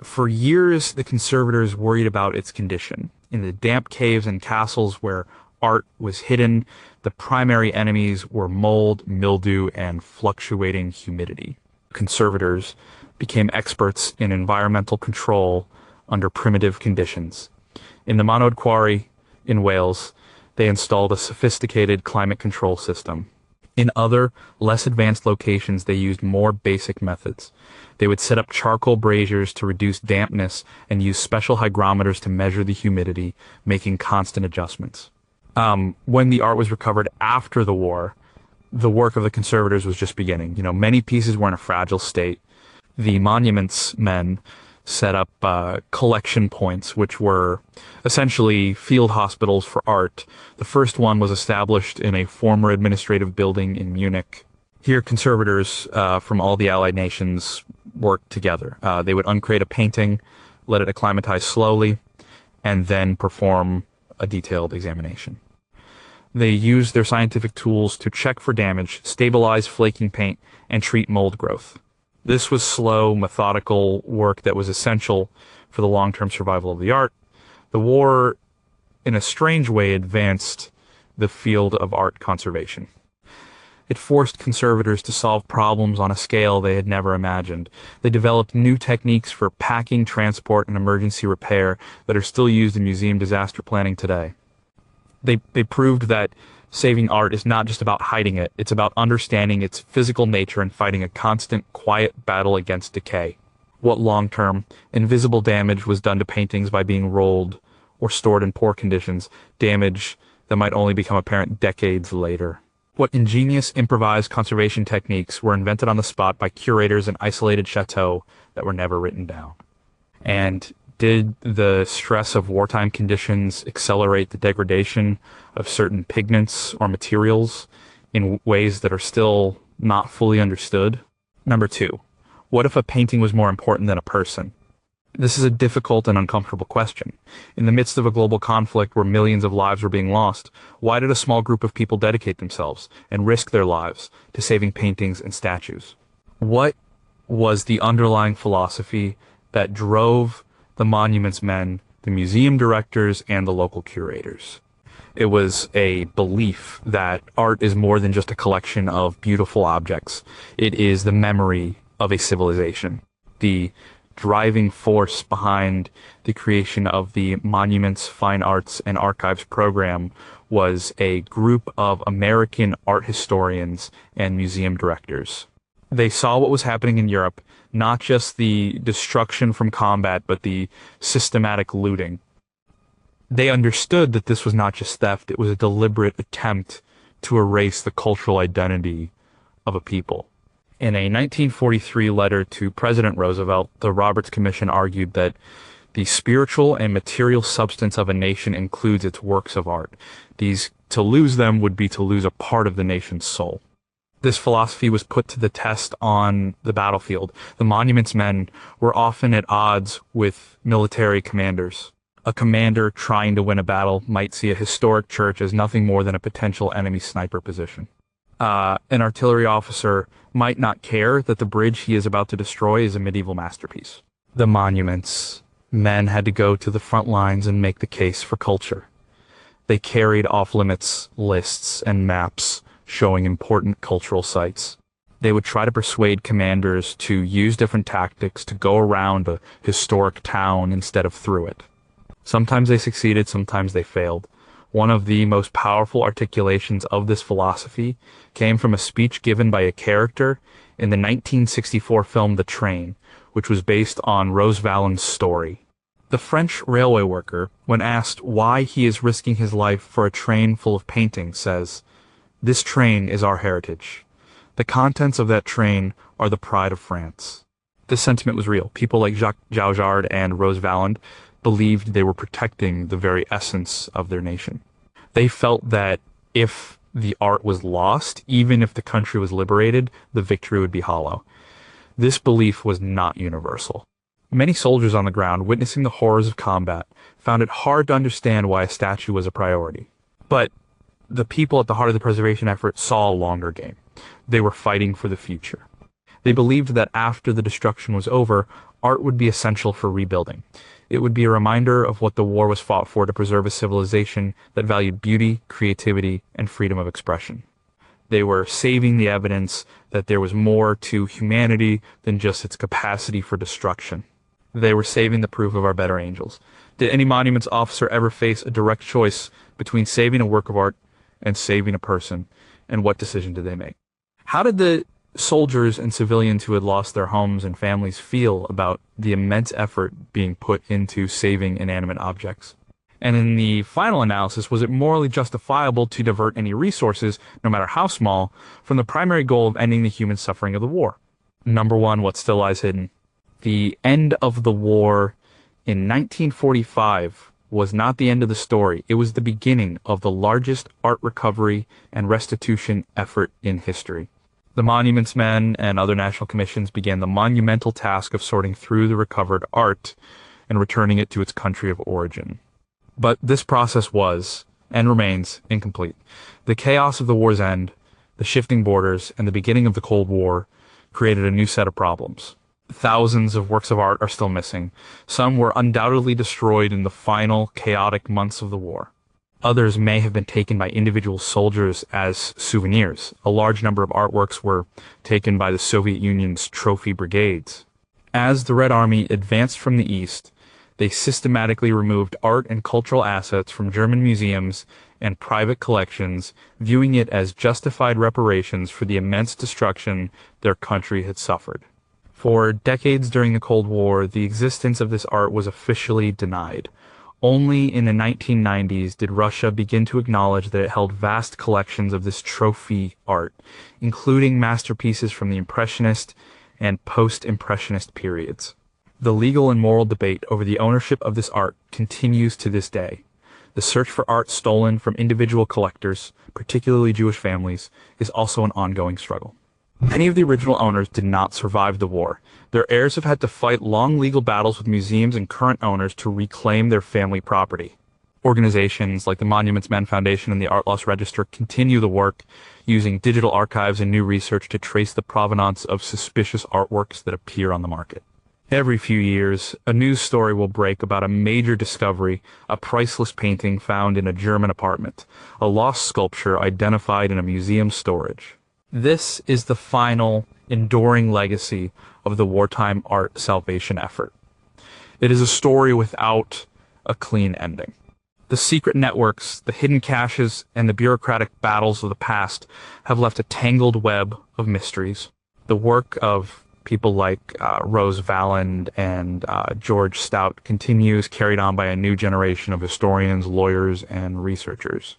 For years, the conservators worried about its condition. In the damp caves and castles where art was hidden, the primary enemies were mold, mildew, and fluctuating humidity. Conservators became experts in environmental control under primitive conditions. In the Monod Quarry in Wales, they installed a sophisticated climate control system. In other, less advanced locations, they used more basic methods. They would set up charcoal braziers to reduce dampness and use special hygrometers to measure the humidity, making constant adjustments. When the art was recovered after the war, the work of the conservators was just beginning. Many pieces were in a fragile state. The monuments men set up collection points, which were essentially field hospitals for art. The first one was established in a former administrative building in Munich. Here, conservators from all the Allied nations worked together. They would uncrate a painting, let it acclimatize slowly, and then perform a detailed examination. They used their scientific tools to check for damage, stabilize flaking paint, and treat mold growth. This was slow, methodical work that was essential for the long-term survival of the art. The war, in a strange way, advanced the field of art conservation. It forced conservators to solve problems on a scale they had never imagined. They developed new techniques for packing, transport, and emergency repair that are still used in museum disaster planning today. They proved that saving art is not just about hiding it, it's about understanding its physical nature and fighting a constant, quiet battle against decay. What long-term, invisible damage was done to paintings by being rolled or stored in poor conditions, damage that might only become apparent decades later. What ingenious, improvised conservation techniques were invented on the spot by curators in isolated chateaux that were never written down. And did the stress of wartime conditions accelerate the degradation of certain pigments or materials in ways that are still not fully understood? Number 2, what if a painting was more important than a person? This is a difficult and uncomfortable question. In the midst of a global conflict where millions of lives were being lost, why did a small group of people dedicate themselves and risk their lives to saving paintings and statues? What was the underlying philosophy that drove the monuments men, the museum directors, and the local curators? It was a belief that art is more than just a collection of beautiful objects. It is the memory of a civilization. The driving force behind the creation of the Monuments, Fine Arts, and Archives program was a group of American art historians and museum directors. They saw what was happening in Europe, not just the destruction from combat, but the systematic looting. They understood that this was not just theft, it was a deliberate attempt to erase the cultural identity of a people. In a 1943 letter to President Roosevelt, the Roberts Commission argued that the spiritual and material substance of a nation includes its works of art. To lose them would be to lose a part of the nation's soul. This philosophy was put to the test on the battlefield. The monuments men were often at odds with military commanders. A commander trying to win a battle might see a historic church as nothing more than a potential enemy sniper position. An artillery officer might not care that the bridge he is about to destroy is a medieval masterpiece. The monuments men had to go to the front lines and make the case for culture. They carried off-limits lists and maps showing important cultural sites. They would try to persuade commanders to use different tactics to go around a historic town instead of through it. Sometimes they succeeded, sometimes they failed. One of the most powerful articulations of this philosophy came from a speech given by a character in the 1964 film The Train, which was based on Rose Valland's story. The French railway worker, when asked why he is risking his life for a train full of paintings, says, "This train is our heritage. The contents of that train are the pride of France." This sentiment was real. People like Jacques Jaujard and Rose Valland believed they were protecting the very essence of their nation. They felt that if the art was lost, even if the country was liberated, the victory would be hollow. This belief was not universal. Many soldiers on the ground, witnessing the horrors of combat, found it hard to understand why a statue was a priority. But the people at the heart of the preservation effort saw a longer game. They were fighting for the future. They believed that after the destruction was over, art would be essential for rebuilding. It would be a reminder of what the war was fought for, to preserve a civilization that valued beauty, creativity, and freedom of expression. They were saving the evidence that there was more to humanity than just its capacity for destruction. They were saving the proof of our better angels. Did any monuments officer ever face a direct choice between saving a work of art and saving a person? And what decision did they make? How did the soldiers and civilians who had lost their homes and families feel about the immense effort being put into saving inanimate objects? And in the final analysis, was it morally justifiable to divert any resources, no matter how small, from the primary goal of ending the human suffering of the war? Number one, what still lies hidden? The end of the war in 1945 was not the end of the story. It was the beginning of the largest art recovery and restitution effort in history. The Monuments Men and other national commissions began the monumental task of sorting through the recovered art and returning it to its country of origin. But this process was, and remains, incomplete. The chaos of the war's end, the shifting borders, and the beginning of the Cold War created a new set of problems. Thousands of works of art are still missing. Some were undoubtedly destroyed in the final, chaotic months of the war. Others may have been taken by individual soldiers as souvenirs. A large number of artworks were taken by the Soviet Union's trophy brigades. As the Red Army advanced from the east, they systematically removed art and cultural assets from German museums and private collections, viewing it as justified reparations for the immense destruction their country had suffered. For decades during the Cold War, the existence of this art was officially denied. Only in the 1990s did Russia begin to acknowledge that it held vast collections of this trophy art, including masterpieces from the Impressionist and post-Impressionist periods. The legal and moral debate over the ownership of this art continues to this day. The search for art stolen from individual collectors, particularly Jewish families, is also an ongoing struggle. Many of the original owners did not survive the war. Their heirs have had to fight long legal battles with museums and current owners to reclaim their family property. Organizations like the Monuments Men Foundation and the Art Loss Register continue the work, using digital archives and new research to trace the provenance of suspicious artworks that appear on the market. Every few years, a news story will break about a major discovery, a priceless painting found in a German apartment, a lost sculpture identified in a museum storage. This is the final, enduring legacy of the wartime art salvation effort. It is a story without a clean ending. The secret networks, the hidden caches, and the bureaucratic battles of the past have left a tangled web of mysteries. The work of people like Rose Valland and George Stout continues, carried on by a new generation of historians, lawyers, and researchers.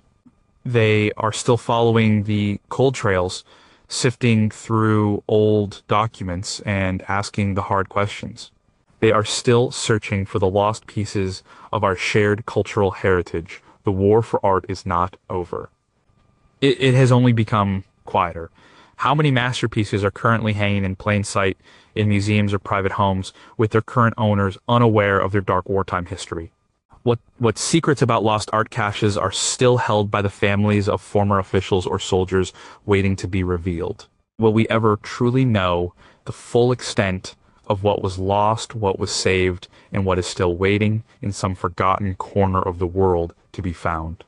They are still following the cold trails, sifting through old documents and asking the hard questions. They are still searching for the lost pieces of our shared cultural heritage. The war for art is not over. It has only become quieter. How many masterpieces are currently hanging in plain sight in museums or private homes with their current owners unaware of their dark wartime history? What secrets about lost art caches are still held by the families of former officials or soldiers waiting to be revealed? Will we ever truly know the full extent of what was lost, what was saved, and what is still waiting in some forgotten corner of the world to be found?